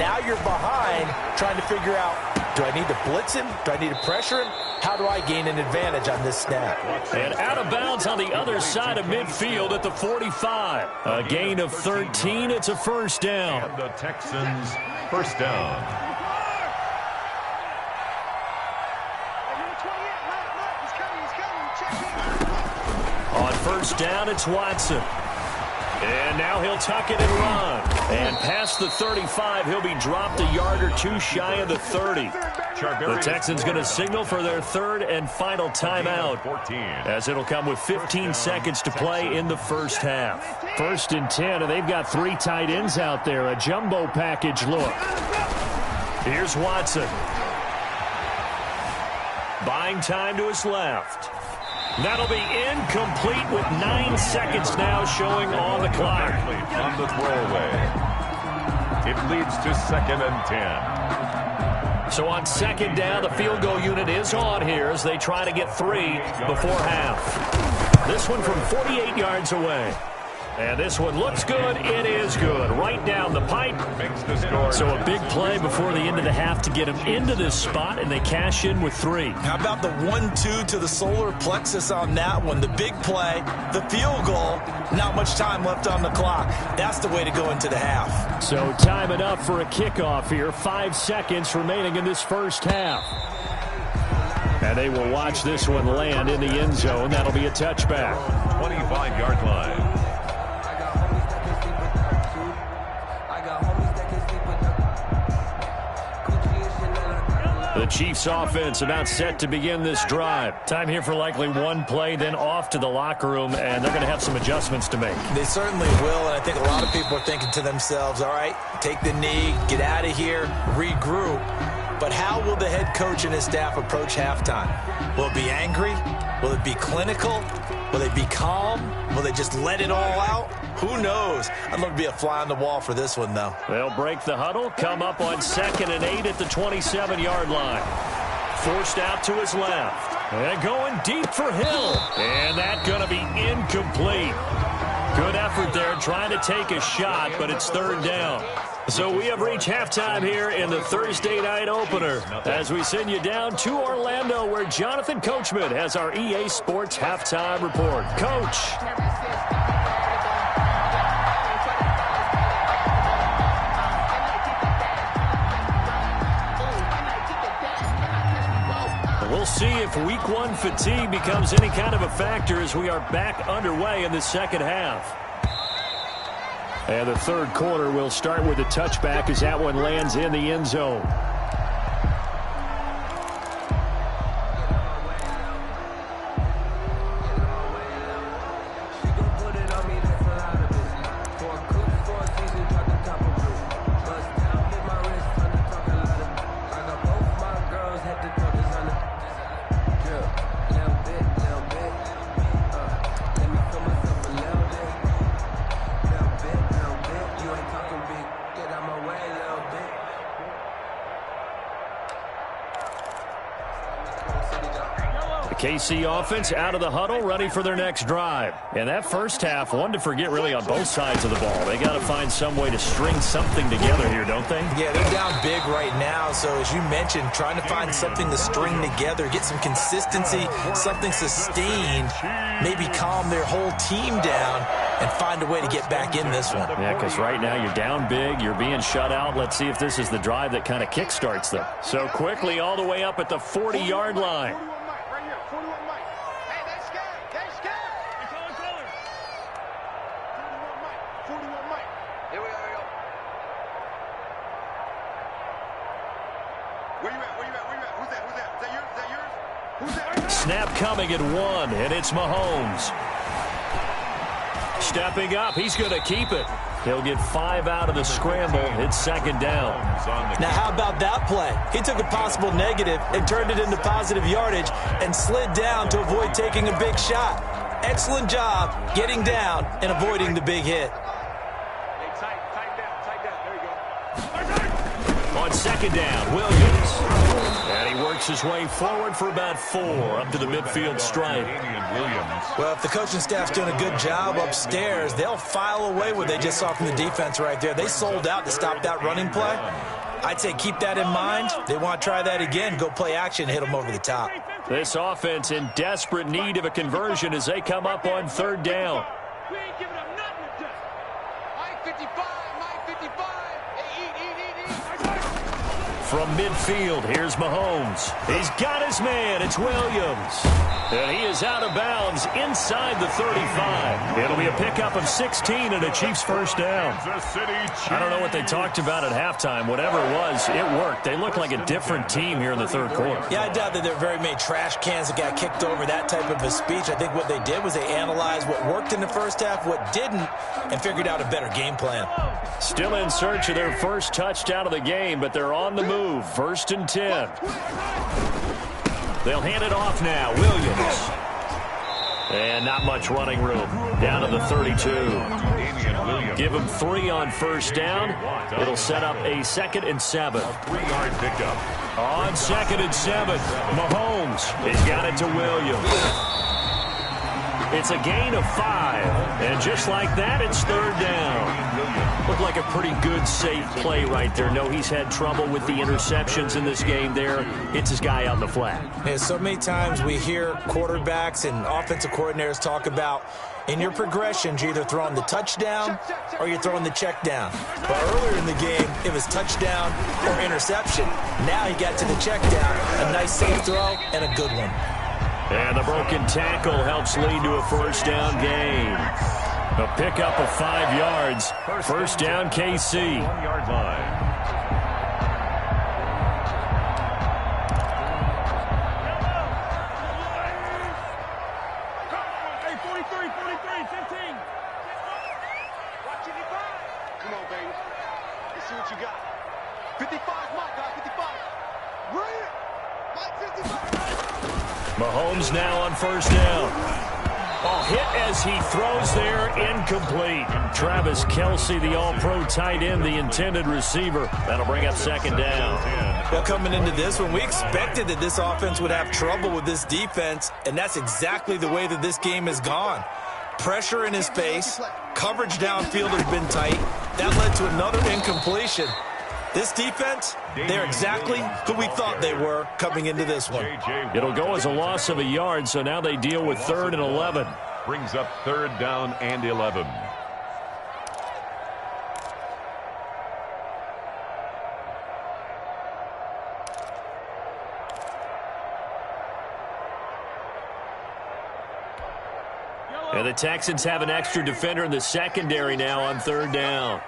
Now you're behind, trying to figure out, Do I need to blitz him? Do I need to pressure him? How do I gain an advantage on this snap? And out of bounds on the other side of midfield at the 45. A gain of 13. It's a first down. And the Texans first down. On first down, it's Watson. And now he'll tuck it and run. And past the 35, he'll be dropped a yard or two shy of the 30. The Texans going to signal for their third and final timeout, as it'll come with 15 seconds to play in the first half. 1st and 10, and they've got 3 tight ends out there. A jumbo package look. Here's Watson. Buying time to his left. That'll be incomplete with 9 seconds now showing on the clock. On the throwaway. It leads to 2nd and 10. So on 2nd down, the field goal unit is on here as they try to get 3 before half. This one from 48 yards away. And this one looks good. It is good. Right down the pipe. So a big play before the end of the half to get them into this spot, and they cash in with 3. How about the 1-2 to the solar plexus on that one? The big play, the field goal, not much time left on the clock. That's the way to go into the half. So time enough for a kickoff here. 5 seconds remaining in this first half. And they will watch this one land in the end zone. That'll be a touchback. 25-yard line. The Chiefs offense about set to begin this drive. Time here for likely one play, then off to the locker room, and they're going to have some adjustments to make. They certainly will, and I think a lot of people are thinking to themselves, all right, take the knee, get out of here, regroup. But how will the head coach and his staff approach halftime? Will it be angry? Will it be clinical? Will they be calm? Will they just let it all out? Who knows? I'd love to be a fly on the wall for this one, though. They'll break the huddle, come up on 2nd and 8 at the 27-yard line. Forced out to his left. And going deep for Hill. And that's going to be incomplete. Good effort there trying to take a shot, but it's 3rd down. So we have reached halftime here in the Thursday night opener as we send you down to Orlando, where Jonathan Coachman has our EA Sports halftime report. Coach. We'll see if week 1 fatigue becomes any kind of a factor as we are back underway in the second half. And the 3rd quarter will start with a touchback as that one lands in the end zone. KC offense out of the huddle, ready for their next drive. And that first half, one to forget really on both sides of the ball. They got to find some way to string something together here, don't they? Yeah, they're down big right now. So as you mentioned, trying to find something to string together, get some consistency, something sustained, maybe calm their whole team down and find a way to get back in this one. Yeah, because right now you're down big, you're being shut out. Let's see if this is the drive that kind of kickstarts them. So quickly all the way up at the 40-yard line. Snap coming at 1, and it's Mahomes. Stepping up, he's going to keep it. He'll get 5 out of the scramble. It's 2nd down. Now, how about that play? He took a possible negative and turned it into positive yardage and slid down to avoid taking a big shot. Excellent job getting down and avoiding the big hit. On 2nd down, Williams. And he works his way forward for about 4 up to the midfield stripe. Well, if the coaching staff's doing a good job upstairs, they'll file away what they just saw from the defense right there. They sold out to stop that running play. I'd say keep that in mind. They want to try that again. Go play action, hit them over the top. This offense in desperate need of a conversion as they come up on third down. We ain't giving up nothing today. Mike 55, Mike 55. From midfield, here's Mahomes. He's got his man. It's Williams. And he is out of bounds inside the 35. It'll be a pickup of 16 and a Chiefs first down. I don't know what they talked about at halftime. Whatever it was, it worked. They look like a different team here in the third quarter. Yeah, I doubt that there are very many trash cans that got kicked over, that type of a speech. I think what they did was they analyzed what worked in the first half, what didn't, and figured out a better game plan. Still in search of their first touchdown of the game, but they're on the move. First and 10. They'll hand it off now. Williams. And not much running room. Down to the 32. Give him 3 on first down. It'll set up a 2nd and 7. 3-yard pickup. On 2nd and 7, Mahomes has got it to Williams. It's a gain of 5. And just like that, it's third down. Looked like a pretty good, safe play right there. No, he's had trouble with the interceptions in this game there. Hits his guy on the flat. And so many times we hear quarterbacks and offensive coordinators talk about in your progressions, you're either throwing the touchdown or you're throwing the check down. But earlier in the game, it was touchdown or interception. Now he got to the check down, a nice safe throw, and a good one. And the broken tackle helps lead to a first down gain. A pickup of 5 yards. First down, KC. 1-yard line. Hey, 43, 15. Watch 55. Come on, baby. Let's see what you got. 55, my guy, 55. Bring it. Mike 55. Mahomes now on first down. Ball hit as he throws there, incomplete. Travis Kelce, the all-pro tight end, the intended receiver. That'll bring up second down. Well, coming into this one, we expected that this offense would have trouble with this defense, and that's exactly the way that this game has gone. Pressure in his face, coverage downfield has been tight. That led to another incompletion. This defense, they're exactly who we thought they were coming into this one. It'll go as a loss of a yard, so now they deal with 3rd and 11. Brings up 3rd down and 11. And the Texans have an extra defender in the secondary now on 3rd down.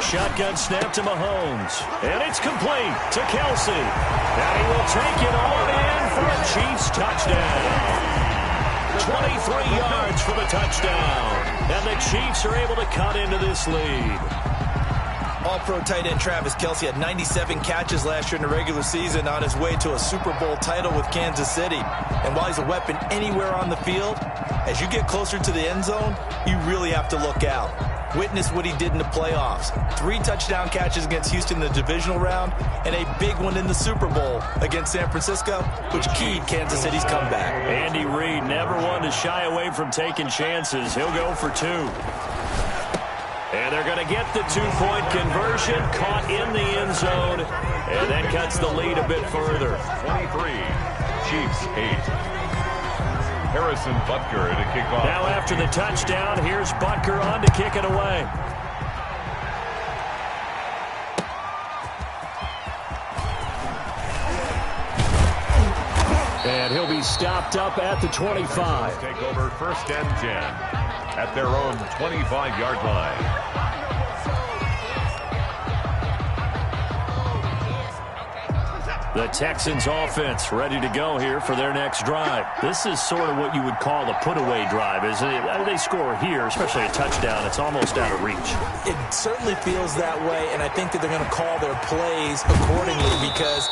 Shotgun snap to Mahomes. And it's complete to Kelce. And he will take it all in for a Chiefs touchdown. 23 yards for the touchdown. And the Chiefs are able to cut into this lead. All-pro tight end Travis Kelce had 97 catches last year in the regular season on his way to a Super Bowl title with Kansas City. And while he's a weapon anywhere on the field, as you get closer to the end zone, you really have to look out. Witness what he did in the playoffs. 3 touchdown catches against Houston in the divisional round, and a big one in the Super Bowl against San Francisco, which keyed Kansas City's comeback. Andy Reid never one to shy away from taking chances. He'll go for 2. And they're going to get the 2-point conversion, caught in the end zone, and that cuts the lead a bit further. 23, Chiefs 8. Harrison Butker to kick off. Now after the touchdown, here's Butker on to kick it away. And he'll be stopped up at the 25. Take over 1st and 10 at their own 25-yard line. The Texans offense ready to go here for their next drive. This is sort of what you would call a put-away drive, isn't it? They score here, especially a touchdown. It's almost out of reach. It certainly feels that way, and I think that they're going to call their plays accordingly because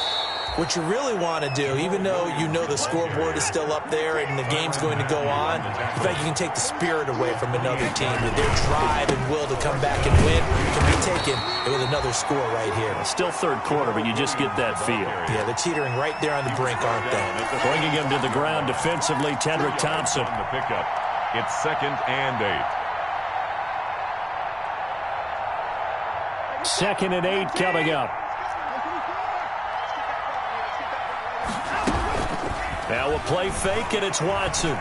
what you really want to do, even though you know the scoreboard is still up there and the game's going to go on, in fact, you can take the spirit away from another team. That their drive and will to come back and win can be taken with another score right here. Still third quarter, but you just get that feel. Yeah, they're teetering right there on the brink, aren't they? Bringing him to the ground defensively, Tedrick Thompson. The pickup. It's 2nd and 8. 2nd and 8 coming up. Now a play fake, and it's Watson.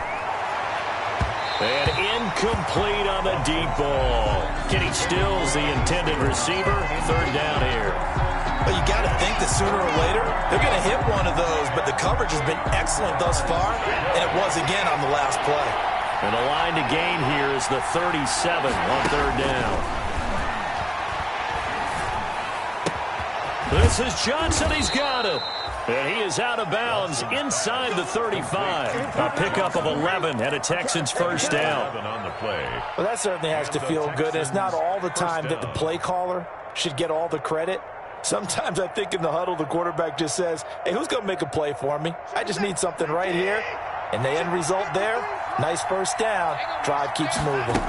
And incomplete on the deep ball. Kenny Stills, the intended receiver. 3rd down here. Well, you got to think that sooner or later they're going to hit one of those, but the coverage has been excellent thus far, and it was again on the last play. And the line to gain here is the 37 on 3rd down. This is Johnson. He's got it. And he is out of bounds inside the 35. A pickup of 11 and a Texans 1st down. On the play. Well, that certainly has to feel good. It's not all the time that the play caller should get all the credit. Sometimes I think in the huddle, the quarterback just says, hey, who's going to make a play for me? I just need something right here. And the end result there, nice 1st down. Drive keeps moving.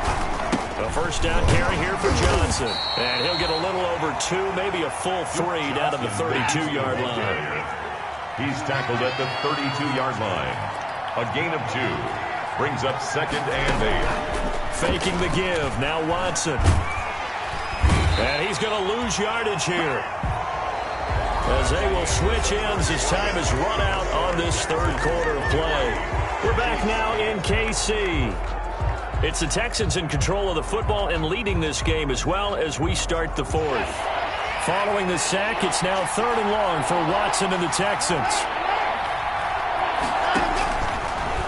A 1st down carry here for Johnson. And he'll get a little over 2, maybe a full 3 down to the 32-yard line. He's tackled at the 32-yard line. A gain of 2. Brings up 2nd and 8. Faking the give. Now Watson. And he's going to lose yardage here, as they will switch ends as time is run out on this 3rd quarter of play. We're back now in KC. It's the Texans in control of the football and leading this game as well as we start the 4th. Following the sack, it's now 3rd and long for Watson and the Texans.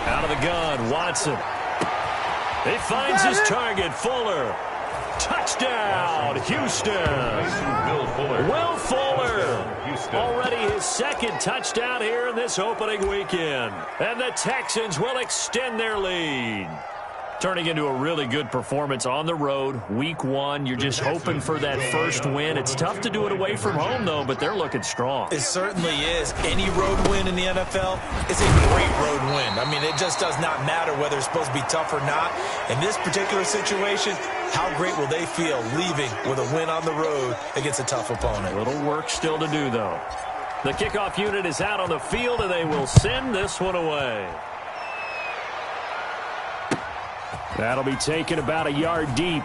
Out of the gun, Watson. He finds his target, Fuller. Touchdown, Houston. Will Fuller. Already his 2nd touchdown here in this opening weekend. And the Texans will extend their lead. Turning into a really good performance on the road. Week 1, you're just hoping for that 1st win. It's tough to do it away from home, though, but they're looking strong. It certainly is. Any road win in the NFL is a great road win. I mean, it just does not matter whether it's supposed to be tough or not. In this particular situation, how great will they feel leaving with a win on the road against a tough opponent? A little work still to do, though. The kickoff unit is out on the field, and they will send this one away. That'll be taken about a yard deep.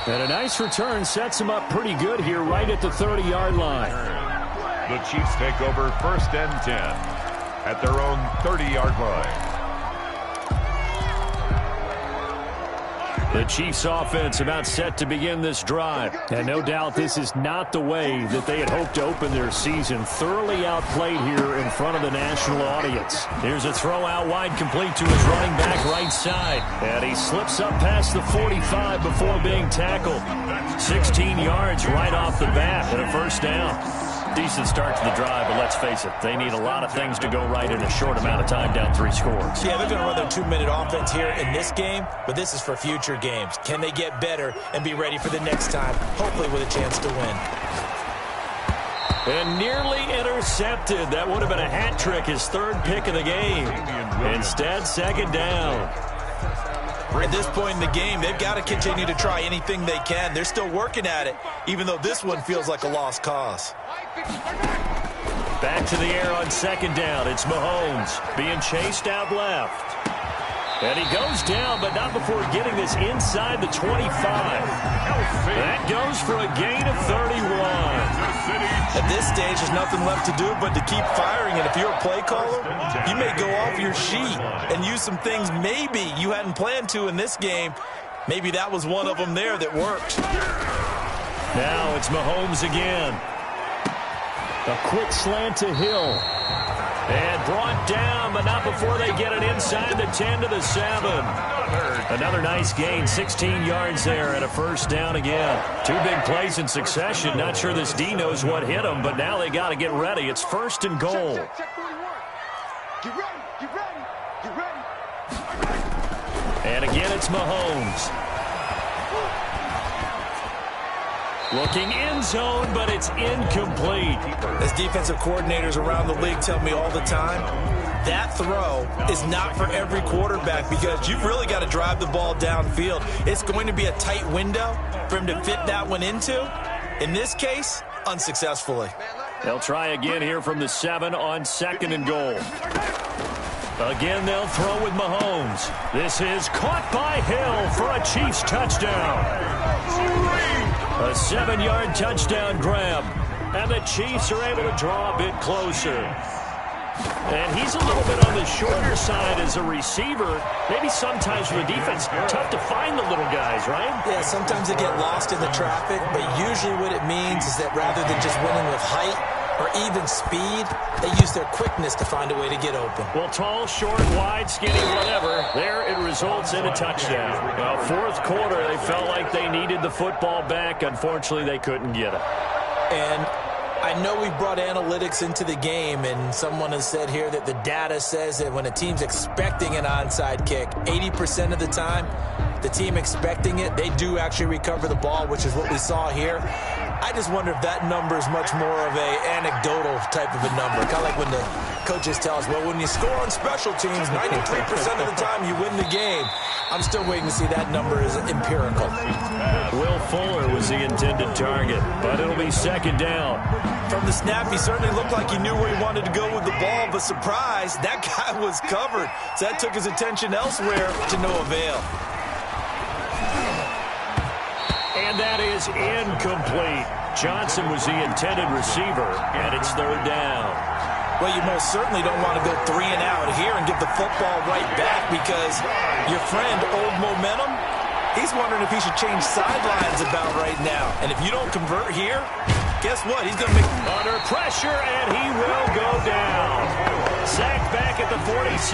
And a nice return sets him up pretty good here right at the 30-yard line. The Chiefs take over 1st and 10 at their own 30-yard line. The Chiefs offense about set to begin this drive. And no doubt this is not the way that they had hoped to open their season. Thoroughly outplayed here in front of the national audience. Here's a throw out wide, complete to his running back right side. And he slips up past the 45 before being tackled. 16 yards right off the bat and a 1st down. Decent start to the drive, but let's face it, they need a lot of things to go right in a short amount of time, down 3 scores. Yeah, they're going to run their 2-minute offense here in this game, but this is for future games. Can they get better and be ready for the next time, hopefully with a chance to win? And nearly intercepted. That would have been a hat trick, his 3rd pick of the game. Instead, 2nd down. At this point in the game, they've got to continue to try anything they can. They're still working at it, even though this one feels like a lost cause. Back to the air on 2nd down. It's Mahomes being chased out left. And he goes down, but not before getting this inside the 25. That goes for a gain of 31. At this stage, there's nothing left to do but to keep firing. And if you're a play caller, you may go off your sheet and use some things maybe you hadn't planned to in this game. Maybe that was one of them there that worked. Now it's Mahomes again. A quick slant to Hill. And brought down, but not before they get it inside the 10 to the 7. Another nice gain, 16 yards there and a 1st down again. 2 big plays in succession. Not sure this D knows what hit him, but now they got to get ready. It's 1st and goal. Get ready, get ready, get ready. And again, it's Mahomes. Looking end zone, but it's incomplete. As defensive coordinators around the league tell me all the time, that throw is not for every quarterback because you've really got to drive the ball downfield. It's going to be a tight window for him to fit that one into. In this case, unsuccessfully. They'll try again here from the 7 on 2nd and goal. Again, they'll throw with Mahomes. This is caught by Hill for a Chiefs touchdown. A 7-yard touchdown grab. And the Chiefs are able to draw a bit closer. And he's a little bit on the shorter side as a receiver. Maybe sometimes for the defense, tough to find the little guys, right? Yeah, sometimes they get lost in the traffic, but usually what it means is that rather than just winning with height or even speed, they use their quickness to find a way to get open. Well, tall, short, wide, skinny, whatever, there it results in a touchdown. Well, fourth quarter, they felt like they needed the football back. Unfortunately, they couldn't get it. And I know we brought analytics into the game, and someone has said here that the data says that when a team's expecting an onside kick, 80% of the time, the team expecting it, they do actually recover the ball, which is what we saw here. I just wonder if that number is much more of a anecdotal type of a number. Kind of like when the coaches tell us, well, when you score on special teams, 93% of the time you win the game. I'm still waiting to see that number is empirical. Will Fuller was the intended target, but it'll be second down. From the snap, he certainly looked like he knew where he wanted to go with the ball, but surprise, that guy was covered. So that took his attention elsewhere to no avail. And that is incomplete. Johnson was the intended receiver, and it's third down. Well, you most certainly don't want to go 3 and out here and give the football right back because your friend, Old Momentum, he's wondering if he should change sidelines about right now. And if you don't convert here, guess what? He's going to make... Under pressure, and he will go down. Sacked back at the 46.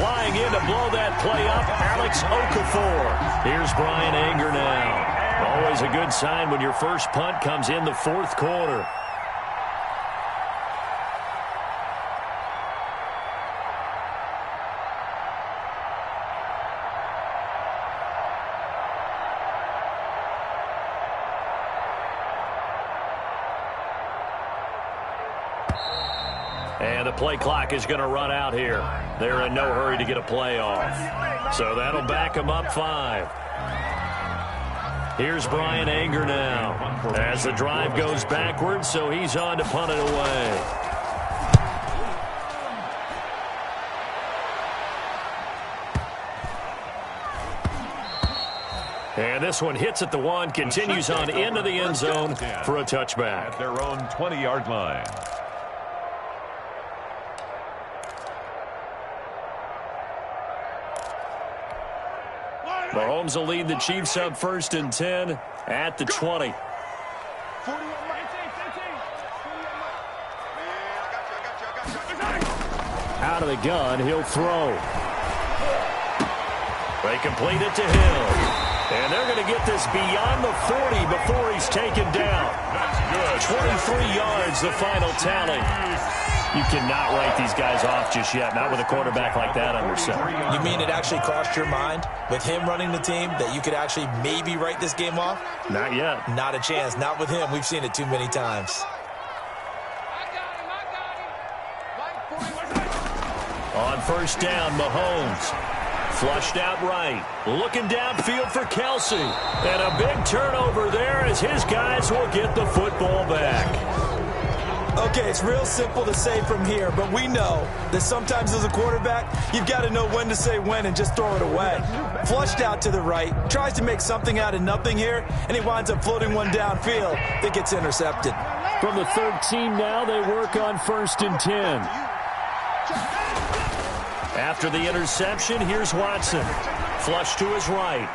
Flying in to blow that play up, Alex Okafor. Here's Brian Anger now. Always a good sign when your first punt comes in the fourth quarter. And the play clock is going to run out here. They're in no hurry to get a play off. So that'll back them up 5. Here's Brian Anger now as the drive goes backwards, so he's on to punt it away. And this one hits at the 1, continues on into the end zone for a touchback. At their own 20-yard line. Mahomes will lead the Chiefs up 1st and 10 at the 20. Out of the gun, he'll throw. They complete it to Hill. And they're going to get this beyond the 40 before he's taken down. 23 yards, the final tally. You cannot write these guys off just yet, not with a quarterback like that under center. You mean it actually crossed your mind with him running the team that you could actually maybe write this game off? Not yet. Not a chance. Not with him. We've seen it too many times. On first down, Mahomes. Flushed out right. Looking downfield for Kelsey. And a big turnover there as his guys will get the football back. Okay, it's real simple to say from here, but we know that sometimes as a quarterback, you've got to know when to say when and just throw it away. Flushed out to the right, tries to make something out of nothing here, and he winds up floating one downfield that gets intercepted. From the 13 now, they work on 1st and 10. After the interception, here's Watson. Flush to his right.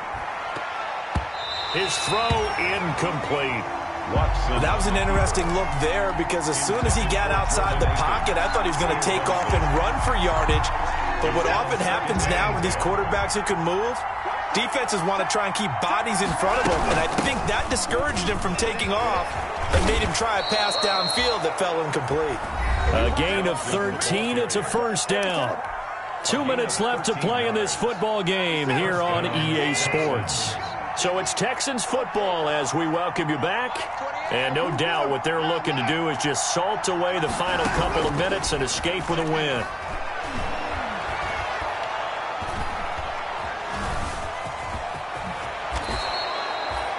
His throw incomplete. Watson. That was an interesting look there because as soon as he got outside the pocket, I thought he was going to take off and run for yardage. But what often happens now with these quarterbacks who can move, defenses want to try and keep bodies in front of them, and I think that discouraged him from taking off and made him try a pass downfield that fell incomplete. A gain of 13. It's a first down. 2 minutes left to play in this football game here on EA Sports. So it's Texans football as we welcome you back. And no doubt what they're looking to do is just salt away the final couple of minutes and escape with a win.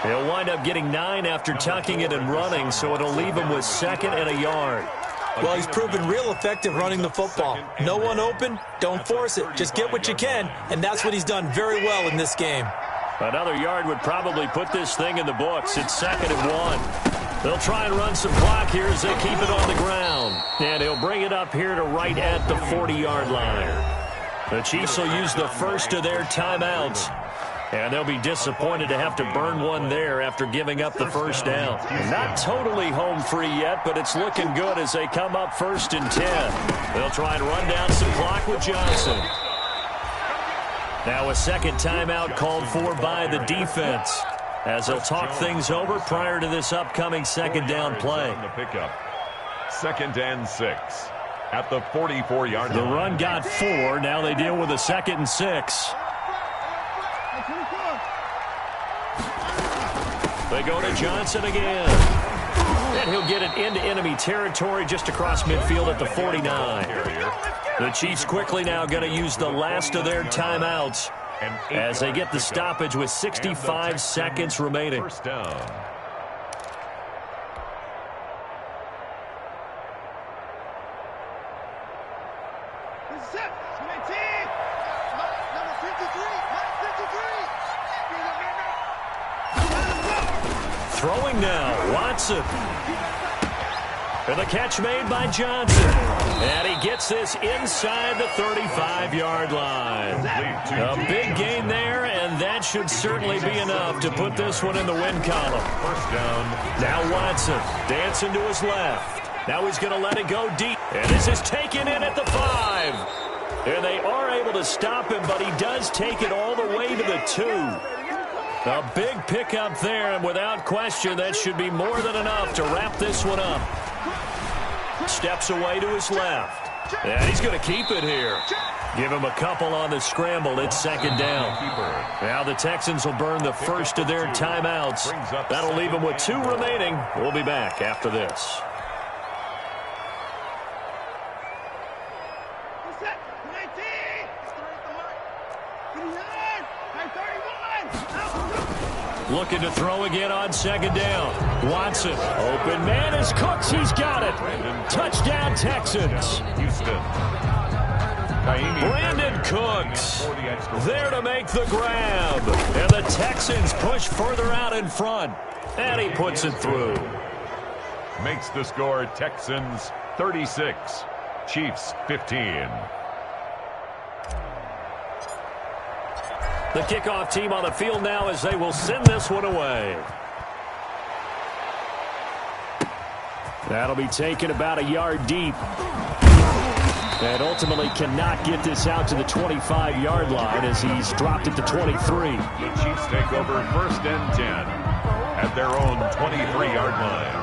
He'll wind up getting 9 after tucking it and running, so it'll leave him with 2nd and a yard. Well, he's proven real effective running the football. No one open, don't force it. Just get what you can, and that's what he's done very well in this game. Another yard would probably put this thing in the books. It's 2nd and 1. They'll try and run some clock here as they keep it on the ground. And he'll bring it up here to right at the 40-yard line. The Chiefs will use the first of their timeouts. And they'll be disappointed to have to burn one there after giving up the first down. Not totally home free yet, but it's looking good as they come up 1st and 10. They'll try and run down some clock with Johnson. Now a second timeout called for by the defense as they'll talk things over prior to this upcoming second down play. 2nd and 6 at the 44-yard line. The run got 4. Now they deal with a 2nd and 6. They go to Johnson again. And he'll get it into enemy territory just across midfield at the 49. The Chiefs quickly now going to use the last of their timeouts as they get the stoppage with 65 seconds remaining. First down. Throwing now, Watson. And the catch made by Johnson. And he gets this inside the 35-yard line. A big gain there, and that should certainly be enough to put this one in the win column. First down. Now Watson dancing to his left. Now he's going to let it go deep. And this is taken in at the 5. And they are able to stop him, but he does take it all the way to the 2. A big pickup there, and without question, that should be more than enough to wrap this one up. Steps away to his left. And he's going to keep it here. Give him a couple on the scramble. It's 2nd down. Now the Texans will burn the first of their timeouts. That'll leave them with 2 remaining. We'll be back after this. Looking to throw again on 2nd down. Watson, open man is Cooks. He's got it. Touchdown, Texans. Houston. Brandon Cooks there to make the grab. And the Texans push further out in front. And he puts it through. Makes the score Texans 36, Chiefs 15. The kickoff team on the field now as they will send this one away. That'll be taken about a yard deep. And ultimately cannot get this out to the 25-yard line as he's dropped at the 23. The Chiefs take over 1st and 10 at their own 23-yard line.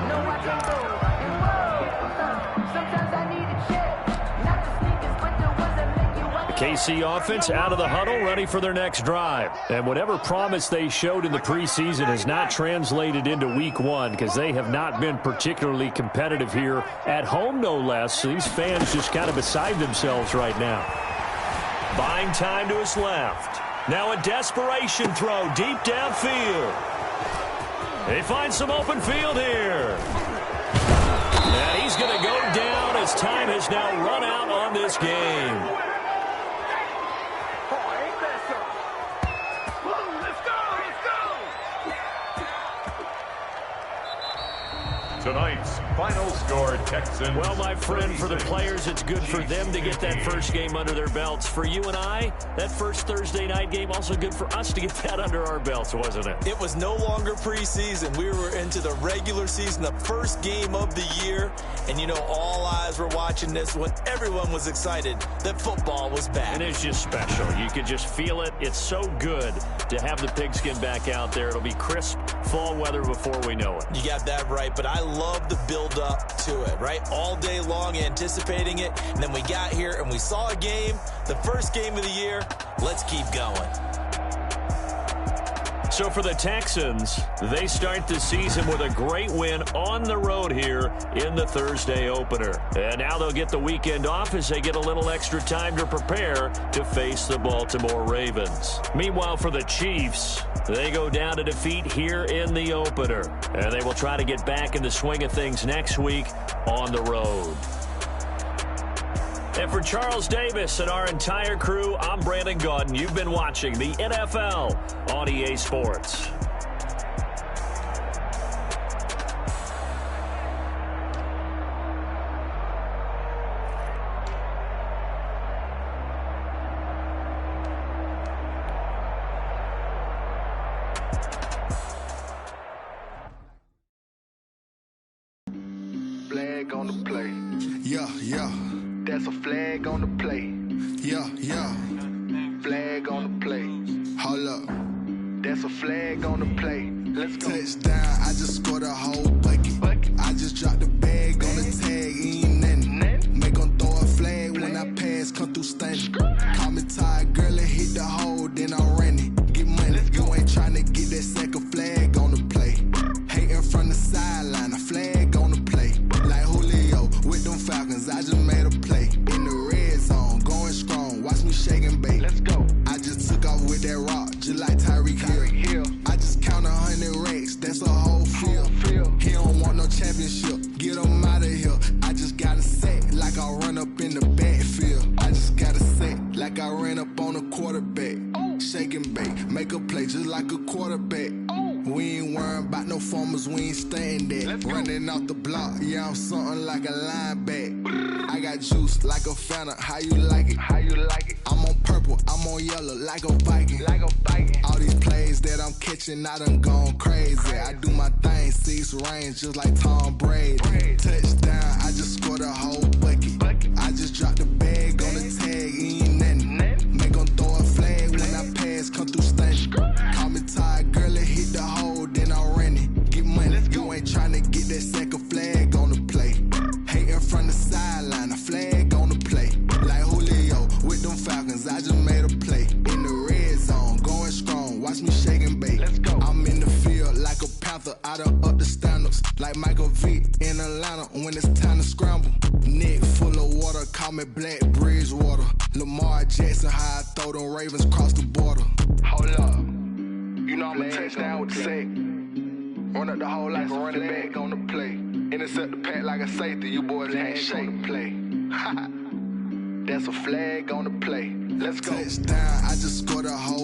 KC offense out of the huddle, ready for their next drive. And whatever promise they showed in the preseason has not translated into week 1 because they have not been particularly competitive here at home, no less. These fans just kind of beside themselves right now. Buying time to his left. Now a desperation throw deep downfield. They find some open field here. And he's going to go down as time has now run out on this game. Tonight's final score, Texans. Well, my friend, 36. for the players, it's good for them to get that first game under their belts. For you and I, that first Thursday night game, also good for us to get that under our belts, wasn't it? It was no longer preseason. We were into the regular season, the first game of the year. And, you know, all eyes were watching this when everyone was excited that football was back. And it's just special. You could just feel it. It's so good to have the pigskin back out there. It'll be crisp fall weather before we know it. You got that right, but I love the build-up to it, right? All day long anticipating it, and then we got here and we saw a game, the first game of the year. Let's keep going. So for the Texans, they start the season with a great win on the road here in the Thursday opener. And now they'll get the weekend off as they get a little extra time to prepare to face the Baltimore Ravens. Meanwhile, for the Chiefs, they go down to defeat here in the opener. And they will try to get back in the swing of things next week on the road. And for Charles Davis and our entire crew, I'm Brandon Gaudin. You've been watching the NFL on EA Sports. Flag on the play. Yeah, yeah. That's a flag on the play. Yeah, yeah. Flag on the play. Hold up. That's a flag on the play. Let's go. Touchdown, I just scored a whole bucket. I just dropped the bag on the tag, ain't nothing. Make 'em throw a flag when I pass, come through stunning. Call me tired, girl, and hit the hole, then I'm running. Get money, you ain't tryna get that second flag on the play. Hating from the sideline, a flag on the play. Like Julio with them Falcons, I just made a play. In the red zone, going strong, watch me shake and bake. Let's go. I just took off with that rock, just like Tyreek Hill. I just count 100 racks, that's a whole field. He don't want no championship, get him out of here. I just got a set, like I run up in the backfield. I just got a set, like I ran up on a quarterback. Shake and bake, make a play just like a quarterback. We ain't worrying about no formers, we ain't staying there. Running off the block, yeah, I'm something like a linebacker. I got juice like a Fanta, how you like it? How you like it? I'm on purple, I'm on yellow, like a Viking. Like a Viking. All these plays that I'm catching, I done gone crazy. I do my thing, 6 range, just like Tom Brady. Touchdown, I just scored a whole bucket. I just dropped the bag on the tag, ain't nothing. Make 'em throw a flag when I pass, come through stunning. Call me tired, girl, and hit the hole, then I'm running. Get money, you ain't tryna get that second flag on the play. Hating from the sideline, a flag on the play. Like Julio with them Falcons, I just made a play. In the red zone, going strong, watch me shake and bake. Let's go. I'm in the field like a Panther, I done up the standards. Like Michael Vick in Atlanta when it's time to scramble. Neck full of water, call me Black Bridgewater. Lamar Jackson, how I throw them Ravens across the border. Hold up. You know I'm a touchdown with the sack. Run up the hole like a running back on the play. Intercept the pack like a safety. You boys ain't shake play. That's a flag on the play. Let's go. Touchdown, I just scored a whole